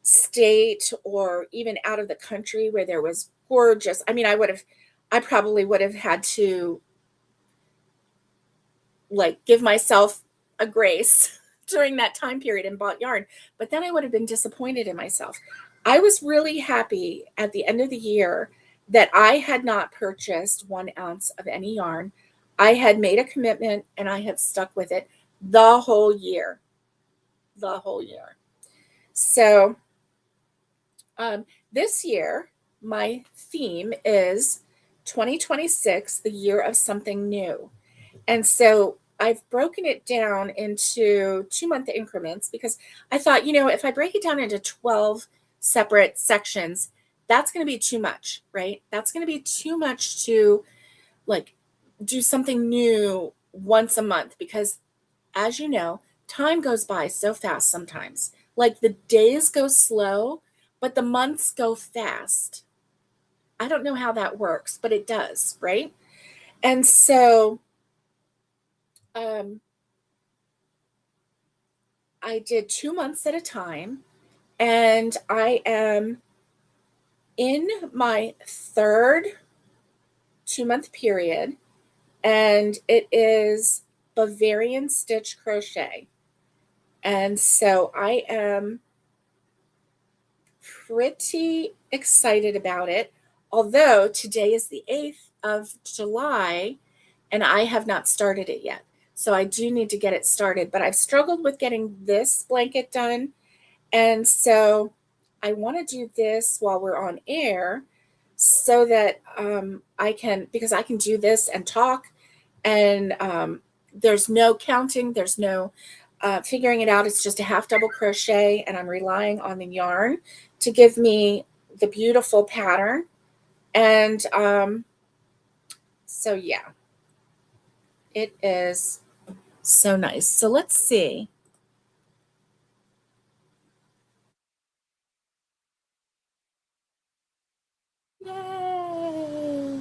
state or even out of the country where there was gorgeous. I mean, I probably would have had to like give myself a grace during that time period and bought yarn, but then I would have been disappointed in myself. I was really happy at the end of the year that I had not purchased 1 ounce of any yarn. I had made a commitment and I had stuck with it the whole year. The whole year. So this year, my theme is 2026, the year of something new. And so I've broken it down into 2-month increments because I thought, if I break it down into 12 separate sections, that's going to be too much, right? That's going to be too much to like do something new once a month because, as you know, time goes by so fast sometimes. Like the days go slow, but the months go fast. I don't know how that works, but it does, right? And so I did 2 months at a time, and I am in my third 2-month period, and it is Bavarian stitch crochet. And so I am pretty excited about it. Although today is the 8th of July and I have not started it yet. So I do need to get it started, but I've struggled with getting this blanket done. And so I want to do this while we're on air so that because I can do this and talk, and there's no counting, there's no figuring it out. It's just a half double crochet, and I'm relying on the yarn to give me the beautiful pattern. And so, yeah, it is so nice. So let's see. Yay!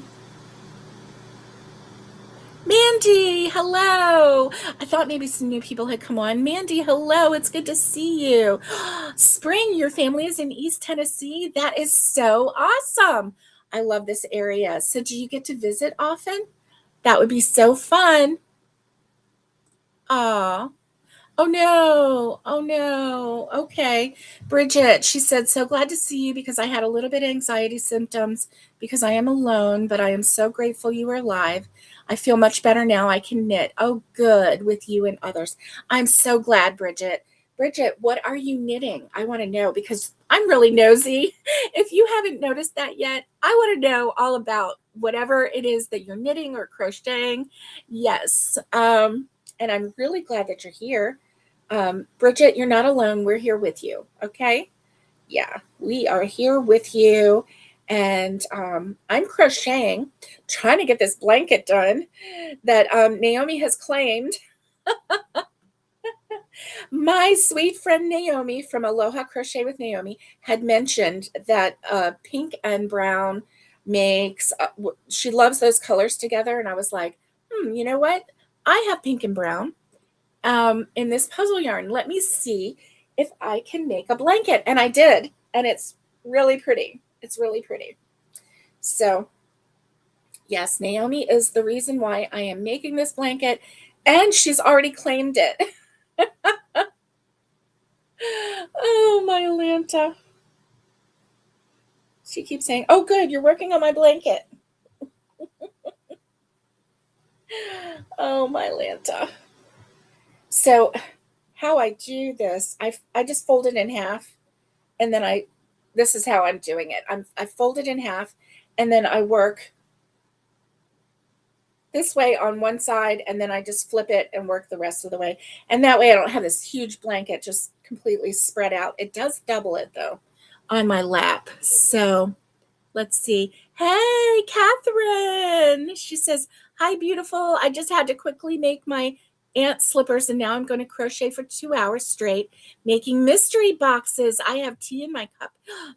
Mandy, hello. I thought maybe some new people had come on. Mandy, hello. It's good to see you. Spring, your family is in East Tennessee. That is so awesome. I love this area. So, do you get to visit often? That would be so fun. Aw. Oh no. Oh no. Okay. Bridget, she said, so glad to see you because I had a little bit of anxiety symptoms because I am alone, but I am so grateful you are alive. I feel much better now. I can knit. Oh, good, with you and others. I'm so glad, Bridget. Bridget, what are you knitting? I want to know because I'm really nosy. If you haven't noticed that yet, I want to know all about whatever it is that you're knitting or crocheting. Yes. And I'm really glad that you're here. Bridget, you're not alone. We're here with you. Okay. Yeah, we are here with you. And I'm crocheting, trying to get this blanket done that Naomi has claimed. My sweet friend Naomi from Aloha Crochet with Naomi had mentioned that pink and brown makes, she loves those colors together. And I was like, you know what? I have pink and brown in this puzzle yarn. Let me see if I can make a blanket. And I did. And it's really pretty. It's really pretty. So yes, Naomi is the reason why I am making this blanket, and she's already claimed it. Oh, my Atlanta. She keeps saying, oh, good, you're working on my blanket. Oh, my Atlanta. So how I do this, I just fold it in half, and then this is how I'm doing it. I fold it in half, and then I work this way on one side, and then I just flip it and work the rest of the way. And that way I don't have this huge blanket just completely spread out. It does double it though on my lap. So let's see. Hey, Catherine. She says, hi, beautiful. I just had to quickly make my aunt slippers, and now I'm going to crochet for 2 hours straight, making mystery boxes. I have tea in my cup.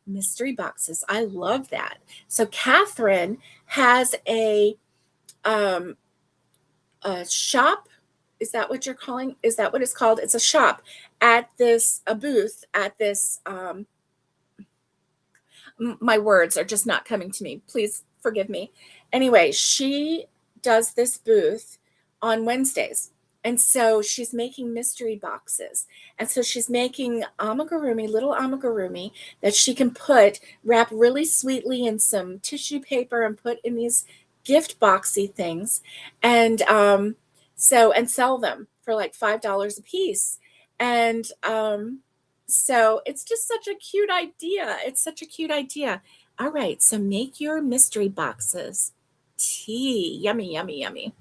Mystery boxes. I love that. So Catherine has um, a shop. Is that what you're calling? Is that what it's called? It's a shop at a booth at this my words are just not coming to me. Please forgive me. Anyway, she does this booth on Wednesdays. And so she's making mystery boxes. And so she's making amigurumi, little amigurumi that she can wrap really sweetly in some tissue paper and put in these gift boxy things. And and sell them for like $5 a piece. And so it's just such a cute idea. It's such a cute idea. All right, so make your mystery boxes. Tea, yummy, yummy, yummy.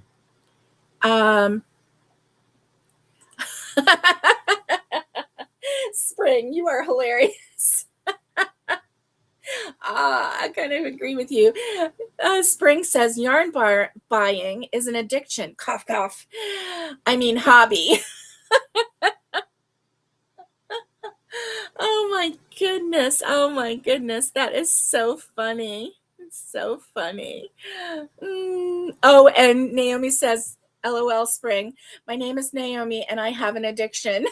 Spring, you are hilarious. I kind of agree with you. Spring says buying is an addiction. Cough, cough. I mean, hobby. Oh my goodness. Oh my goodness. That is so funny. It's so funny. Oh, and Naomi says, LOL Spring. My name is Naomi and I have an addiction.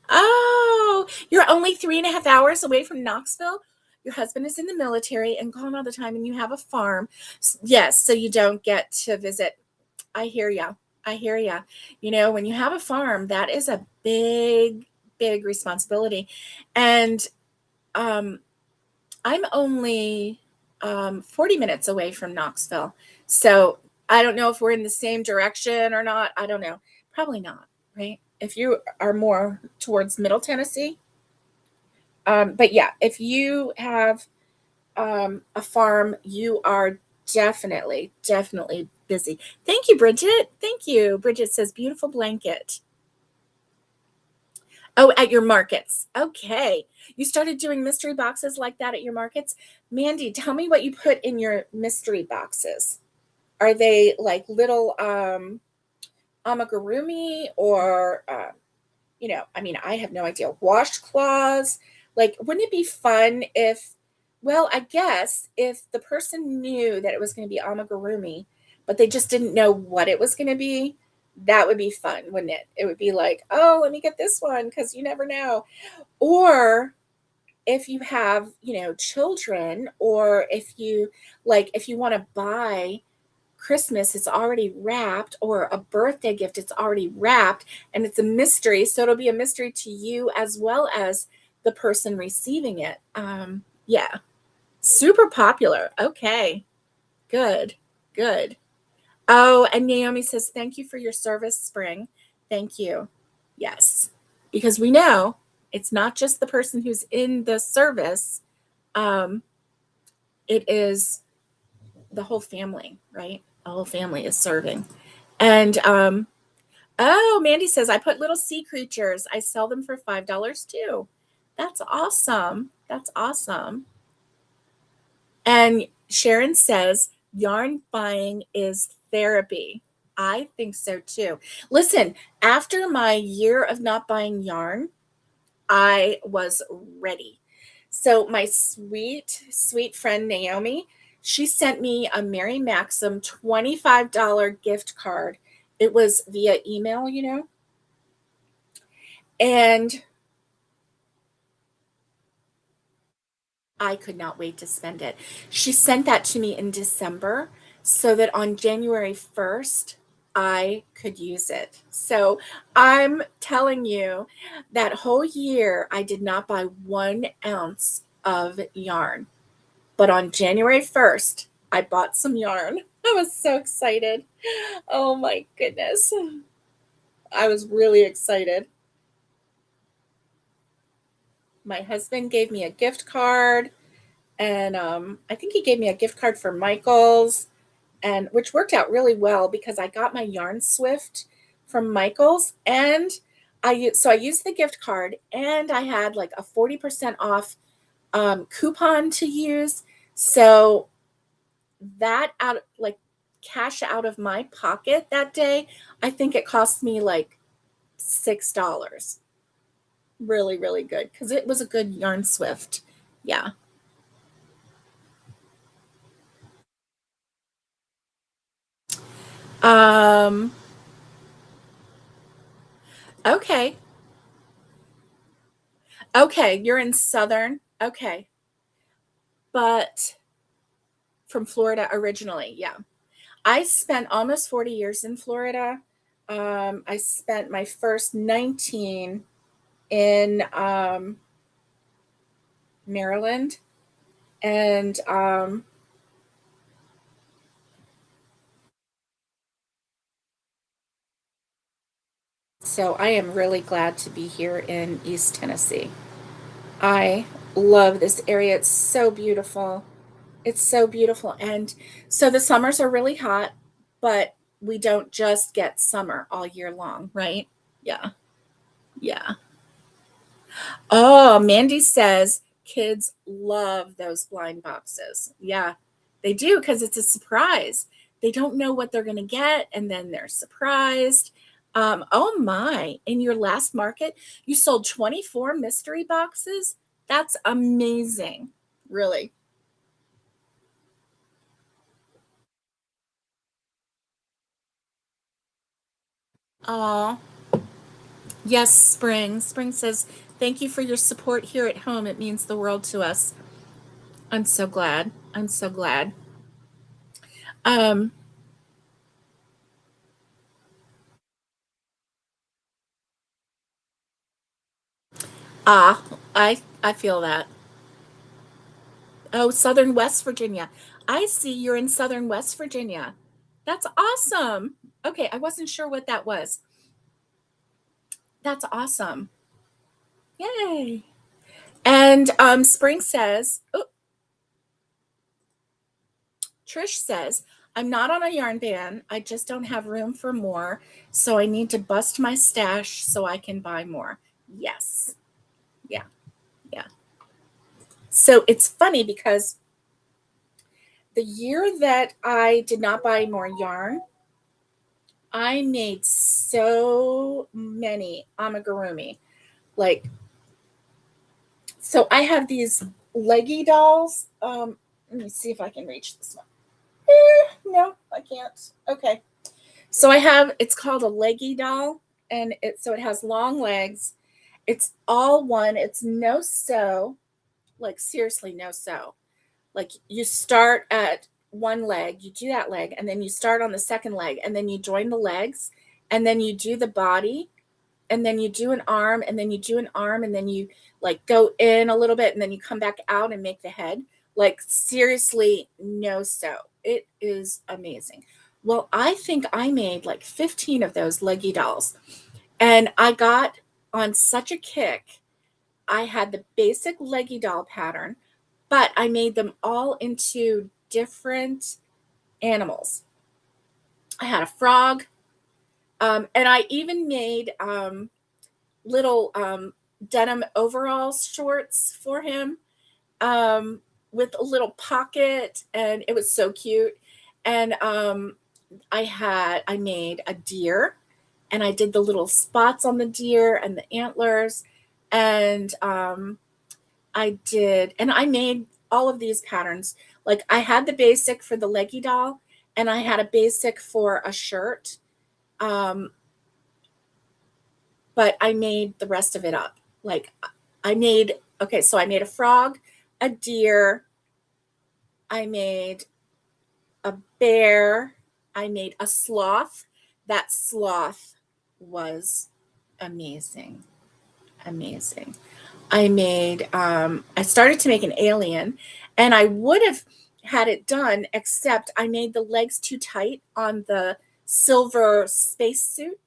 Oh, you're only 3.5 hours away from Knoxville. Your husband is in the military and gone all the time, and you have a farm. Yes, so you don't get to visit. I hear ya. I hear ya. You know, when you have a farm, that is a big, big responsibility. And I'm only 40 minutes away from Knoxville. So I don't know if we're in the same direction or not. I don't know. Probably not, right? If you are more towards Middle Tennessee. But yeah, if you have a farm, you are definitely, definitely busy. Thank you, Bridget. Thank you. Bridget says, beautiful blanket. Oh, at your markets. Okay. You started doing mystery boxes like that at your markets. Mandy, tell me what you put in your mystery boxes. Are they like little amigurumi or, I mean, I have no idea. Washcloths. Like, wouldn't it be fun well, I guess if the person knew that it was going to be amigurumi, but they just didn't know what it was going to be, that would be fun, wouldn't it? It would be like, oh, let me get this one because you never know. Or if you have, children, or if you want to buy Christmas, it's already wrapped, or a birthday gift, it's already wrapped, and it's a mystery. So it'll be a mystery to you as well as the person receiving it. Yeah, super popular. Okay, good, good. Oh, and Naomi says, thank you for your service, Spring. Thank you. Yes, because we know it's not just the person who's in the service. It is the whole family, right? The whole family is serving. And oh, Mandy says, I put little sea creatures. I sell them for $5 too. That's awesome. That's awesome. And Sharon says, yarn buying is therapy. I think so too. Listen, after my year of not buying yarn, I was ready. So my sweet, sweet friend Naomi, she sent me a Mary Maxim $25 gift card. It was via email, And I could not wait to spend it. She sent that to me in December so that on January 1st, I could use it. So I'm telling you, that whole year, I did not buy 1 ounce of yarn. But on January 1st, I bought some yarn. I was so excited. Oh my goodness. I was really excited. My husband gave me a gift card, and I think he gave me a gift card for Michael's, and which worked out really well because I got my yarn Swift from Michael's, and I used the gift card, and I had like a 40% off coupon to use. So that out like cash out of my pocket that day, I think it cost me like $6. Really, really good because it was a good yarn Swift. Yeah. Um, okay. Okay, you're in Southern. Okay. But from Florida originally, yeah. I spent almost 40 years in Florida. I spent my first 19 in Maryland. And so I am really glad to be here in East Tennessee. I love this area. It's so beautiful. It's so beautiful. And so the summers are really hot, but we don't just get summer all year long, right? Yeah. Yeah. Oh, Mandy says kids love those blind boxes. Yeah, they do because it's a surprise. They don't know what they're going to get, and then they're surprised. Oh my, in your last market, you sold 24 mystery boxes? That's amazing. Really. Oh, yes, Spring. Spring says, thank you for your support here at home. It means the world to us. I'm so glad. I'm so glad. Um, ah, I feel that. Oh, Southern West Virginia. I see you're in Southern West Virginia. That's awesome. Okay, I wasn't sure what that was. That's awesome. Yay. And Spring says, oh, Trish says, I'm not on a yarn ban. I just don't have room for more. So I need to bust my stash so I can buy more. Yes. Yeah. Yeah. So it's funny because the year that I did not buy more yarn, I made so many amigurumi. Like, so I have these leggy dolls. Let me see if I can reach this one. No, I can't. Okay. So I have, it's called a leggy doll, and it has long legs. It's all one. It's no sew, like seriously no sew. Like you start at one leg, you do that leg, and then you start on the second leg, and then you join the legs, and then you do the body, and then you do an arm, and then you do an arm, and then you like go in a little bit, and then you come back out and make the head. Like seriously, no sew. It is amazing. Well, I think I made like 15 of those leggy dolls, and I got on such a kick. I had the basic leggy doll pattern, but I made them all into different animals. I had a frog, and I even made little denim overalls shorts for him, with a little pocket, and it was so cute. And I made a deer, and I did the little spots on the deer and the antlers, and I made all of these patterns. Like I had the basic for the leggy doll, and I had a basic for a shirt. Um, but I made the rest of it up. Like I made, okay, so I made a frog, a deer, I made a bear, I made a sloth. That sloth was amazing. Amazing. I started to make an alien, and I would have had it done, except I made the legs too tight on the silver spacesuit.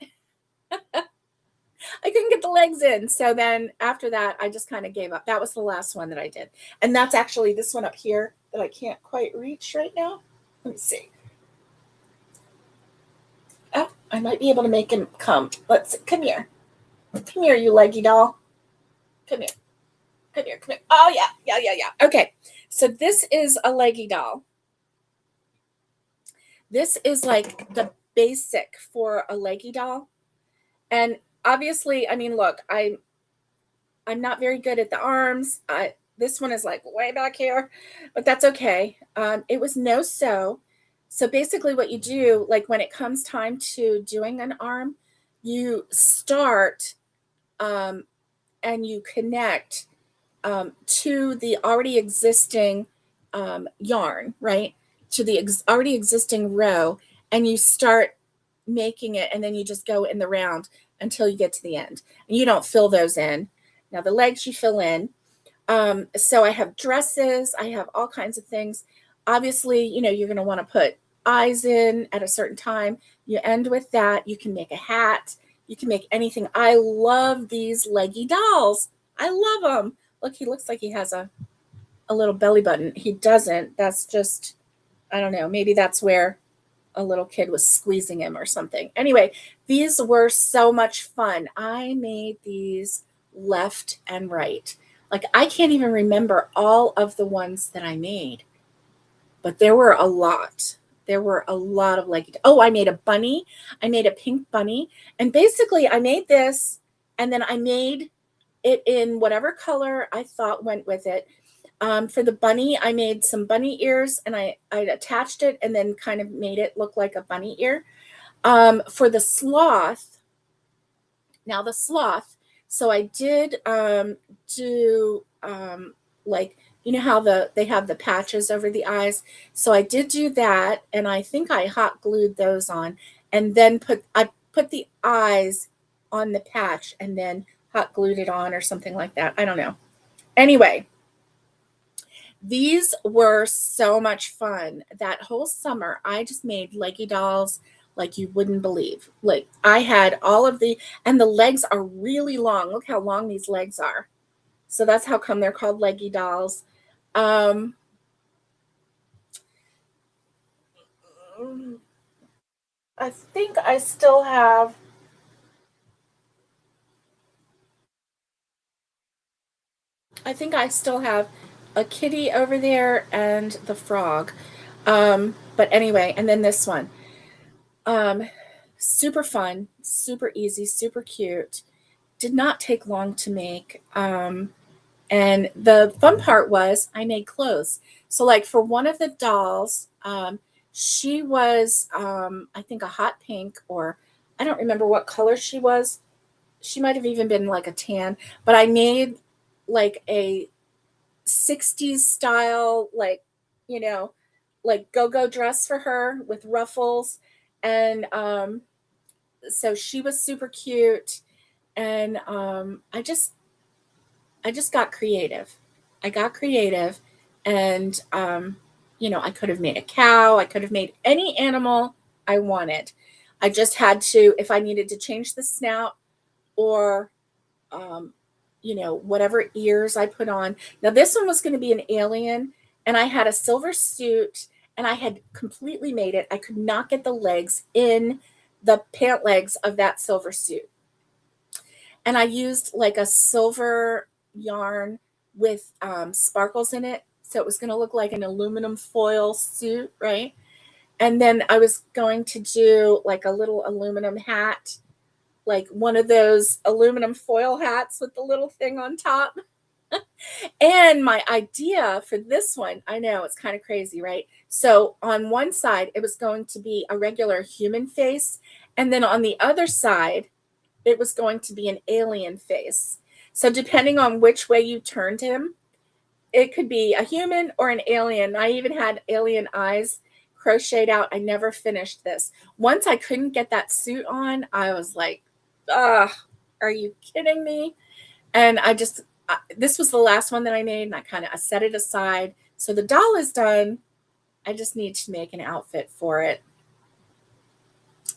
I couldn't get the legs in. So then after that, I just kind of gave up. That was the last one that I did. And that's actually this one up here that I can't quite reach right now. Let me see. Oh, I might be able to make him come. Come here. Come here, you leggy doll. Come here. Come here. Come here. Oh, yeah. Yeah, yeah, yeah. Okay. So this is a leggy doll. This is like the basic for a leggy doll. And obviously, I mean, look, I'm not very good at the arms. This one is like way back here, but that's okay. It was no sew. So basically what you do, like when it comes time to doing an arm, you start and you connect to the already existing yarn, right? To the already existing row, and you start making it, and then you just go in the round until you get to the end. And you don't fill those in. Now the legs you fill in. So I have dresses, I have all kinds of things. Obviously, you know, you're going to want to put eyes in at a certain time. You end with that. You can make a hat. You can make anything. I love these leggy dolls. I love them. Look, he looks like he has a little belly button. He doesn't. That's just, I don't know. Maybe that's where a little kid was squeezing him or something. Anyway, these were so much fun. I made these left and right. Like, I can't even remember all of the ones that I made, but there were a lot. There were a lot of like, oh, I made a bunny. I made a pink bunny. And basically, I made this and then I made it in whatever color I thought went with it. For the bunny, I made some bunny ears and I attached it and then kind of made it look like a bunny ear. For the sloth, now the sloth, so I did do like, you know how they have the patches over the eyes. So I did do that, and I think I hot glued those on, and then I put the eyes on the patch, and then hot glued it on or something like that. I don't know. Anyway, these were so much fun. That whole summer, I just made leggy dolls like you wouldn't believe. Like I had all of and the legs are really long. Look how long these legs are. So that's how come they're called leggy dolls. Um, I think I still have, a kitty over there and the frog. But anyway, and then this one. Um, Super fun, super easy, super cute. Did not take long to make. And the fun part was I made clothes. So, like for one of the dolls, she was, I think, a hot pink, or I don't remember what color she was. She might have even been like a tan, but I made like a 60s style, like, you know, like go-go dress for her with ruffles. And so she was super cute. And I just got creative. I got creative, and you know, I could have made a cow. I could have made any animal I wanted. I just had to, if I needed to change the snout or um, you know, whatever ears I put on. Now, this one was going to be an alien, and I had a silver suit, and I had completely made it. I could not get the legs in the pant legs of that silver suit. And I used like a silver yarn with sparkles in it. So it was going to look like an aluminum foil suit, right? And then I was going to do like a little aluminum hat, like one of those aluminum foil hats with the little thing on top. And my idea for this one, I know it's kind of crazy, right? So on one side, it was going to be a regular human face. And then on the other side, it was going to be an alien face. So depending on which way you turned him, It could be a human or an alien. I even had alien eyes crocheted out. I never finished this. Once I couldn't get that suit on, I was like, ugh, are you kidding me? And this was the last one that I made, and I set it aside. So the doll is done. I just need to make an outfit for it.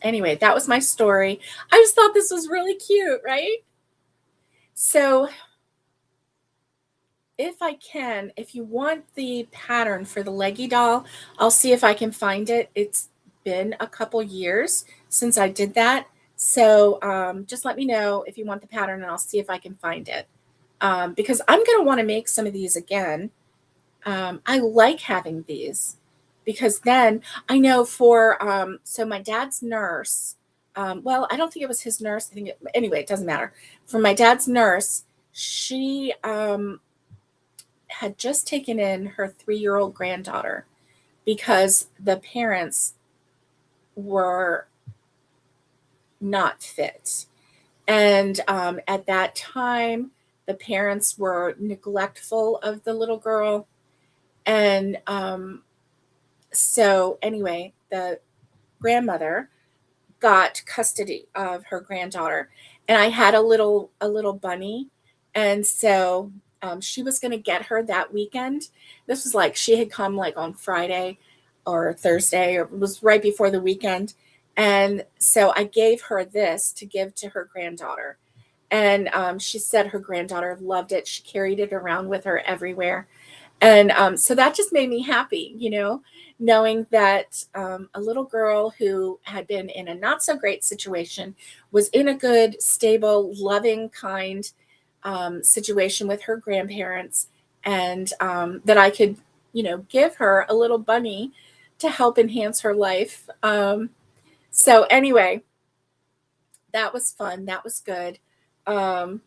Anyway, that was my story. I just thought this was really cute, right? So if you want the pattern for the leggy doll, I'll see if I can find it. It's been a couple years since I did that. So just let me know if you want the pattern, and I'll see if I can find it. Because I'm going to want to make some of these again. I like having these because then I know so my dad's nurse, well, I don't think it was his nurse. Anyway, it doesn't matter. For my dad's nurse, she had just taken in her 3-year-old granddaughter because the parents were not fit. And at that time, the parents were neglectful of the little girl. And so, anyway, the grandmother got custody of her granddaughter, and I had a little bunny, and so she was going to get her that weekend. This was like she had come like on Friday or Thursday, or it was right before the weekend, and so I gave her this to give to her granddaughter, and she said her granddaughter loved it. She carried it around with her everywhere. And so that just made me happy, knowing that a little girl who had been in a not so great situation was in a good, stable, loving, kind situation with her grandparents, and that I could, give her a little bunny to help enhance her life. So, anyway, that was fun. That was good. Um,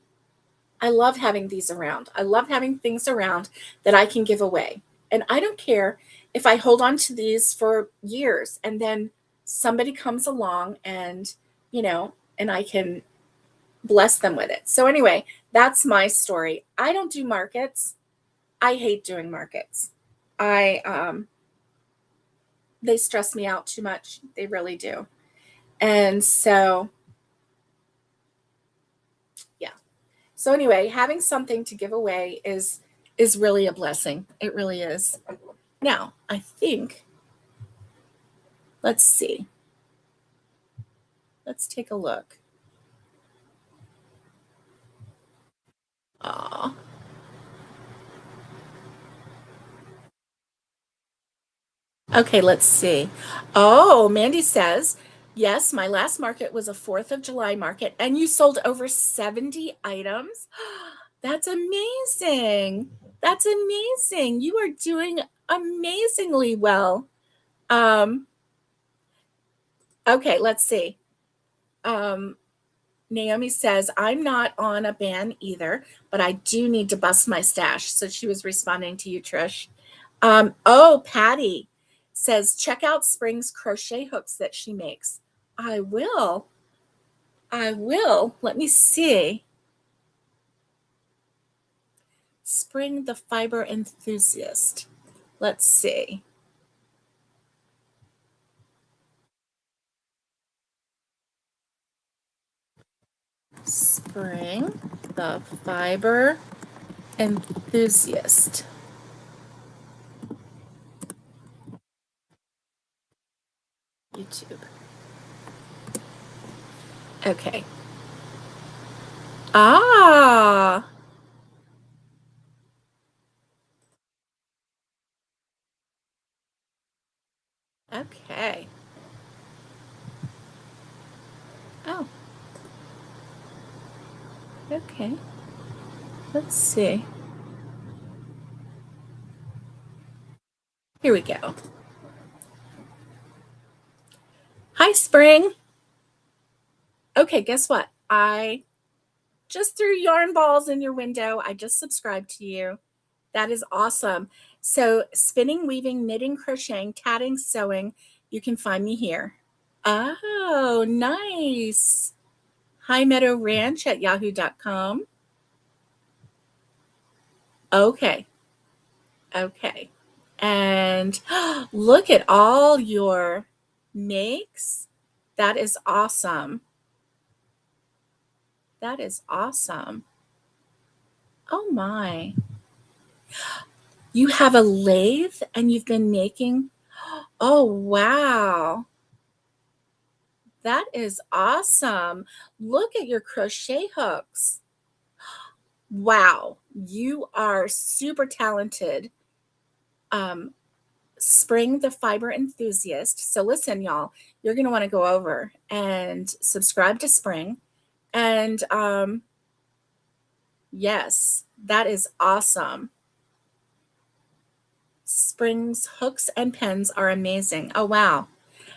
I love having these around. I love having things around that I can give away. And I don't care if I hold on to these for years and then somebody comes along and I can bless them with it. So, anyway, that's my story. I don't do markets. I hate doing markets. They stress me out too much. They really do. And so, yeah. So anyway, having something to give away is really a blessing. It really is. Now, I think, let's see. Let's take a look. Aw. Okay, let's see. Oh, Mandy says, yes, my last market was a 4th of July market, and you sold over 70 items. That's amazing. That's amazing. You are doing amazingly well. Um, okay, let's see. Um, Naomi says, I'm not on a ban either, but I do need to bust my stash. So she was responding to you, Trish. Patty says, check out Spring's crochet hooks that she makes. I will. I will. Let me see. Spring the fiber enthusiast. Let's see. Spring the fiber enthusiast. YouTube. Okay. Ah. Okay. Oh. Okay. Let's see. Here we go. Hi, Spring. Okay, guess what? I just threw yarn balls in your window. I just subscribed to you. That is awesome. So, spinning, weaving, knitting, crocheting, tatting, sewing, you can find me here. Oh, nice. High Meadow Ranch at yahoo.com. Okay. Okay. And look at all your makes. That is awesome. That is awesome. Oh my. You have a lathe and you've been making. Oh, wow. That is awesome. Look at your crochet hooks. Wow. You are super talented. Um, Spring the Fiber Enthusiast. So listen, y'all, you're going to want to go over and subscribe to Spring. And yes, that is awesome. Spring's hooks and pens are amazing. Oh, wow.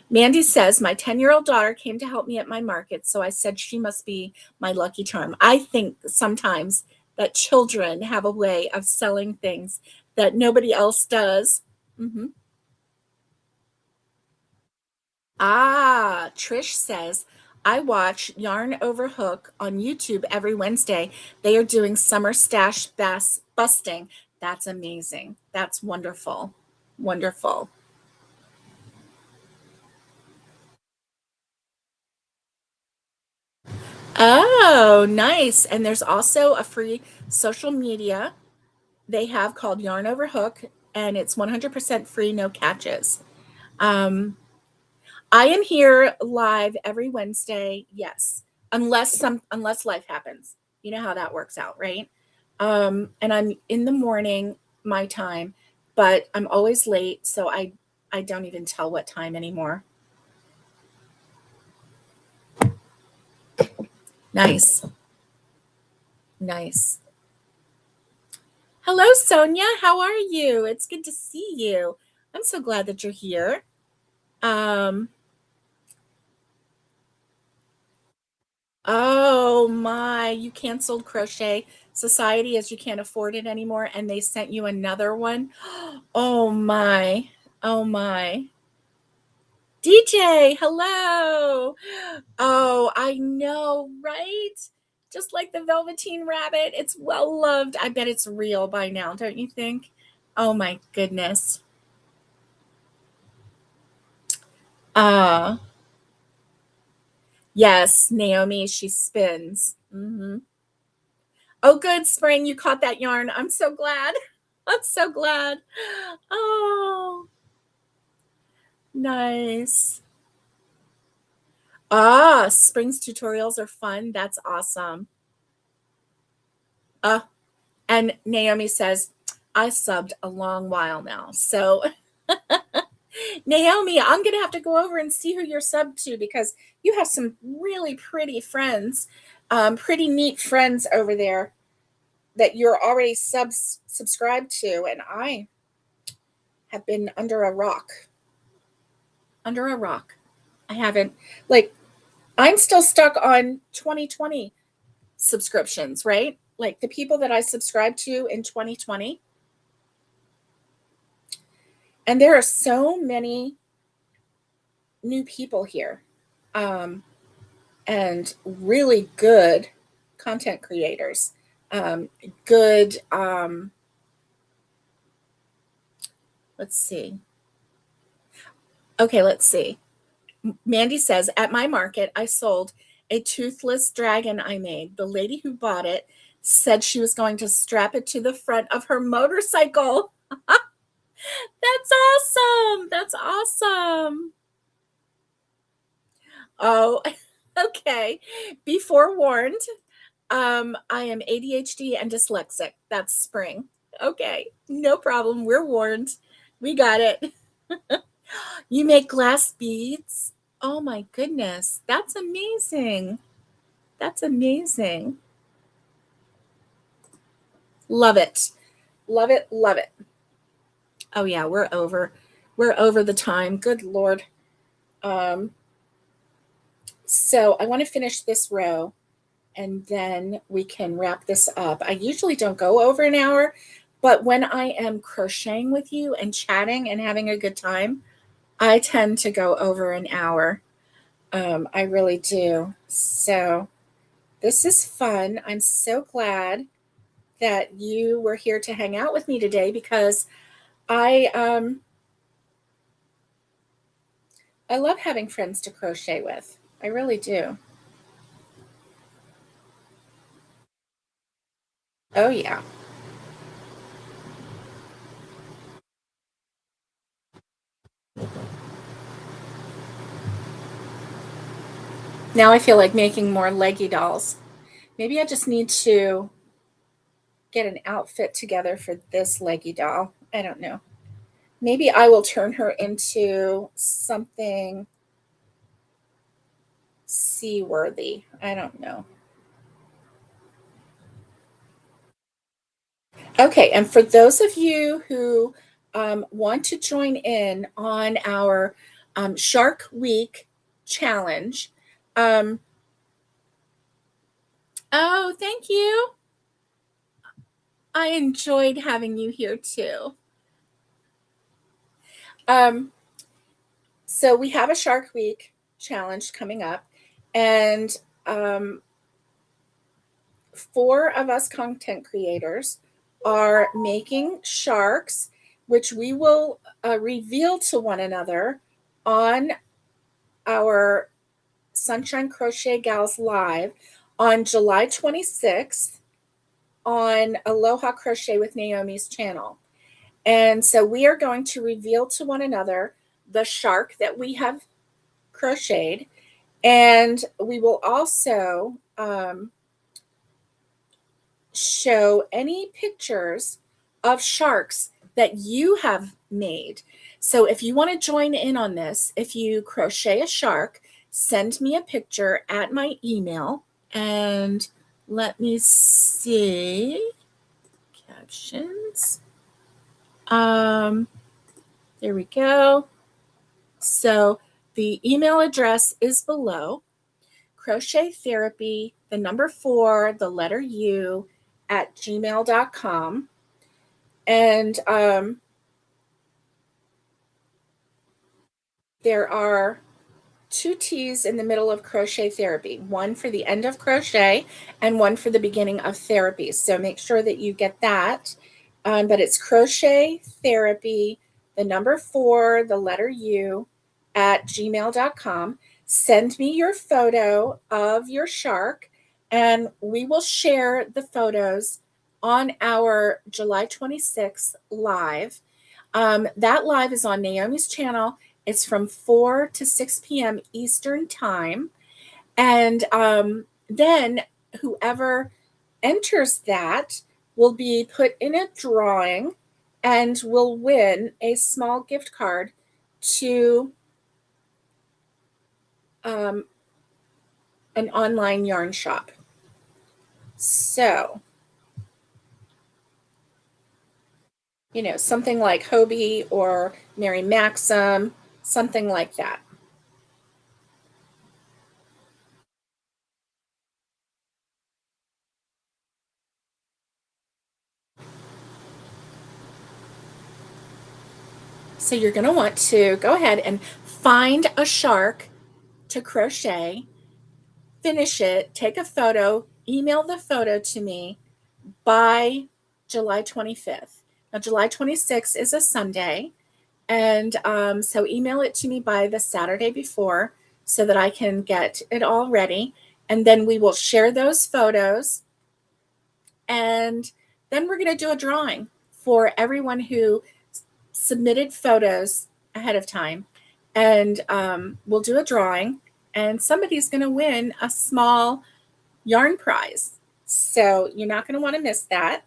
Mandy says, my 10-year-old daughter came to help me at my market, so I said she must be my lucky charm. I think sometimes that children have a way of selling things that nobody else does. Mm-hmm. Ah, Trish says, I watch Yarn Over Hook on YouTube every Wednesday. They are doing summer stash busting. That's amazing. That's wonderful. Wonderful. Oh, nice. And there's also a free social media they have called Yarn Over Hook, and it's 100% free, no catches. Um, I am here live every Wednesday, yes, unless life happens. You know how that works out, right? And I'm in the morning, my time, but I'm always late, so I don't even tell what time anymore. Nice, nice. Hello, Sonia. How are you? It's good to see you. I'm so glad that you're here. Um, oh my, you canceled Crochet Society as you can't afford it anymore, and they sent you another one. Oh my, oh my. DJ, hello. Oh, I know, right? Just like the Velveteen Rabbit, it's well loved. I bet it's real by now, don't you think? Oh my goodness. Uh, yes, Naomi, she spins. Oh, good, Spring, you caught that yarn. I'm so glad. I'm so glad. Oh, nice. Ah, Spring's tutorials are fun. That's awesome. Uh, and Naomi says, I subbed a long while now. So, Naomi, I'm going to have to go over and see who you're subbed to because you have some really pretty friends, pretty neat friends over there that you're already subscribed to. And I have been under a rock. Under a rock. I haven't, like, I'm still stuck on 2020 subscriptions, right? Like the people that I subscribed to in 2020. And there are so many new people here, um, and really good content creators. Um, good, let's see. Okay, let's see. Mandy says, at my market, I sold a toothless dragon I made. The lady who bought it said she was going to strap it to the front of her motorcycle. That's awesome. That's awesome. Oh, okay. Be forewarned. I am ADHD and dyslexic. That's Spring. Okay, no problem. We're warned. We got it. You make glass beads? Oh my goodness. That's amazing. That's amazing. Love it. Love it. Love it. Oh yeah, we're over. We're over the time. Good Lord. Um, so I want to finish this row and then we can wrap this up. I usually don't go over an hour, but when I am crocheting with you and chatting and having a good time, I tend to go over an hour. I really do. So this is fun. I'm so glad that you were here to hang out with me today because I um I love having friends to crochet with. I really do. Oh yeah. Now I feel like making more leggy dolls. Maybe I just need to get an outfit together for this leggy doll. I don't know. Maybe I will turn her into something seaworthy. I don't know. Okay, and for those of you who want to join in on our Shark Week challenge, um, oh, thank you. I enjoyed having you here too. Um, so we have a Shark Week challenge coming up, and um, four of us content creators are making sharks, which we will reveal to one another on our Sunshine Crochet Gals Live on July 26th on Aloha Crochet with Naomi's channel. And so we are going to reveal to one another the shark that we have crocheted. And we will also show any pictures of sharks that you have made. So if you want to join in on this, if you crochet a shark, send me a picture at my email and let me see captions. Um, there we go. So the email address is below. Crochet therapy, the number 4, the letter U at gmail.com. And there are two T's in the middle of crochet therapy, one for the end of crochet and one for the beginning of therapy. So make sure that you get that. But it's crochet therapy, the number 4, the letter U at gmail.com. Send me your photo of your shark, and we will share the photos on our July 26th live. That live is on Naomi's channel. It's from 4 to 6 p.m. Eastern Time. And then whoever enters that will be put in a drawing and will win a small gift card to um, an online yarn shop. So, something like Hobie or Mary Maxim, something like that. So you're going to want to go ahead and find a shark to crochet, finish it, take a photo, email the photo to me by July 25th. Now, July 26th is a Sunday, and so email it to me by the Saturday before so that I can get it all ready. And then we will share those photos, and then we're going to do a drawing for everyone who submitted photos ahead of time, and we'll do a drawing, and somebody's going to win a small yarn prize. So you're not going to want to miss that.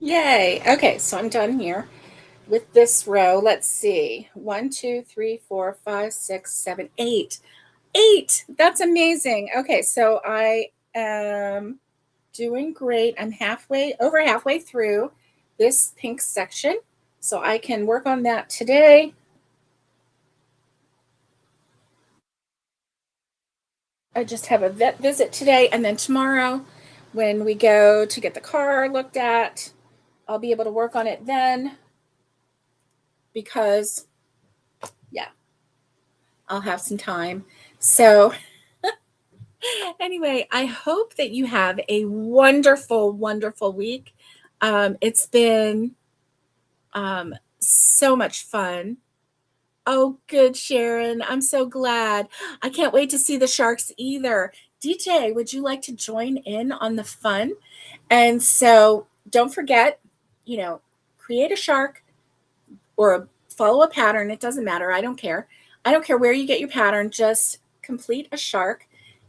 Yay. Okay, so I'm done here with this row. Let's see. 1, 2, 3, 4, 5, 6, 7, 8. 8. That's amazing. Okay, so I am Doing great. I'm over halfway through this pink section, so I can work on that today. I just have a vet visit today, and then tomorrow, when we go to get the car looked at, I'll be able to work on it then because, yeah, I'll have some time. So, anyway, I hope that you have a wonderful, wonderful week. It's been so much fun. Oh, good, Sharon. I'm so glad. I can't wait to see the sharks either. DJ, would you like to join in on the fun? And so don't forget, you know, create a shark or follow a pattern. It doesn't matter. I don't care. I don't care where you get your pattern. Just complete a shark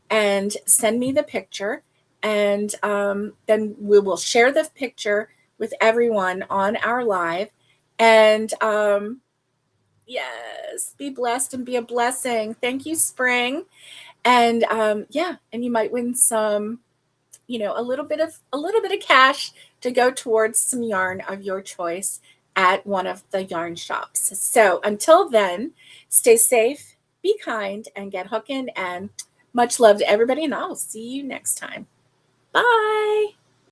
and send me the picture. And then we will share the picture with everyone on our live. And yes, be blessed and be a blessing. Thank you, Spring. And yeah, and you might win some, a little bit of cash to go towards some yarn of your choice at one of the yarn shops. So until then, stay safe, be kind, and get hooking. And much love to everybody. And I'll see you next time. Bye.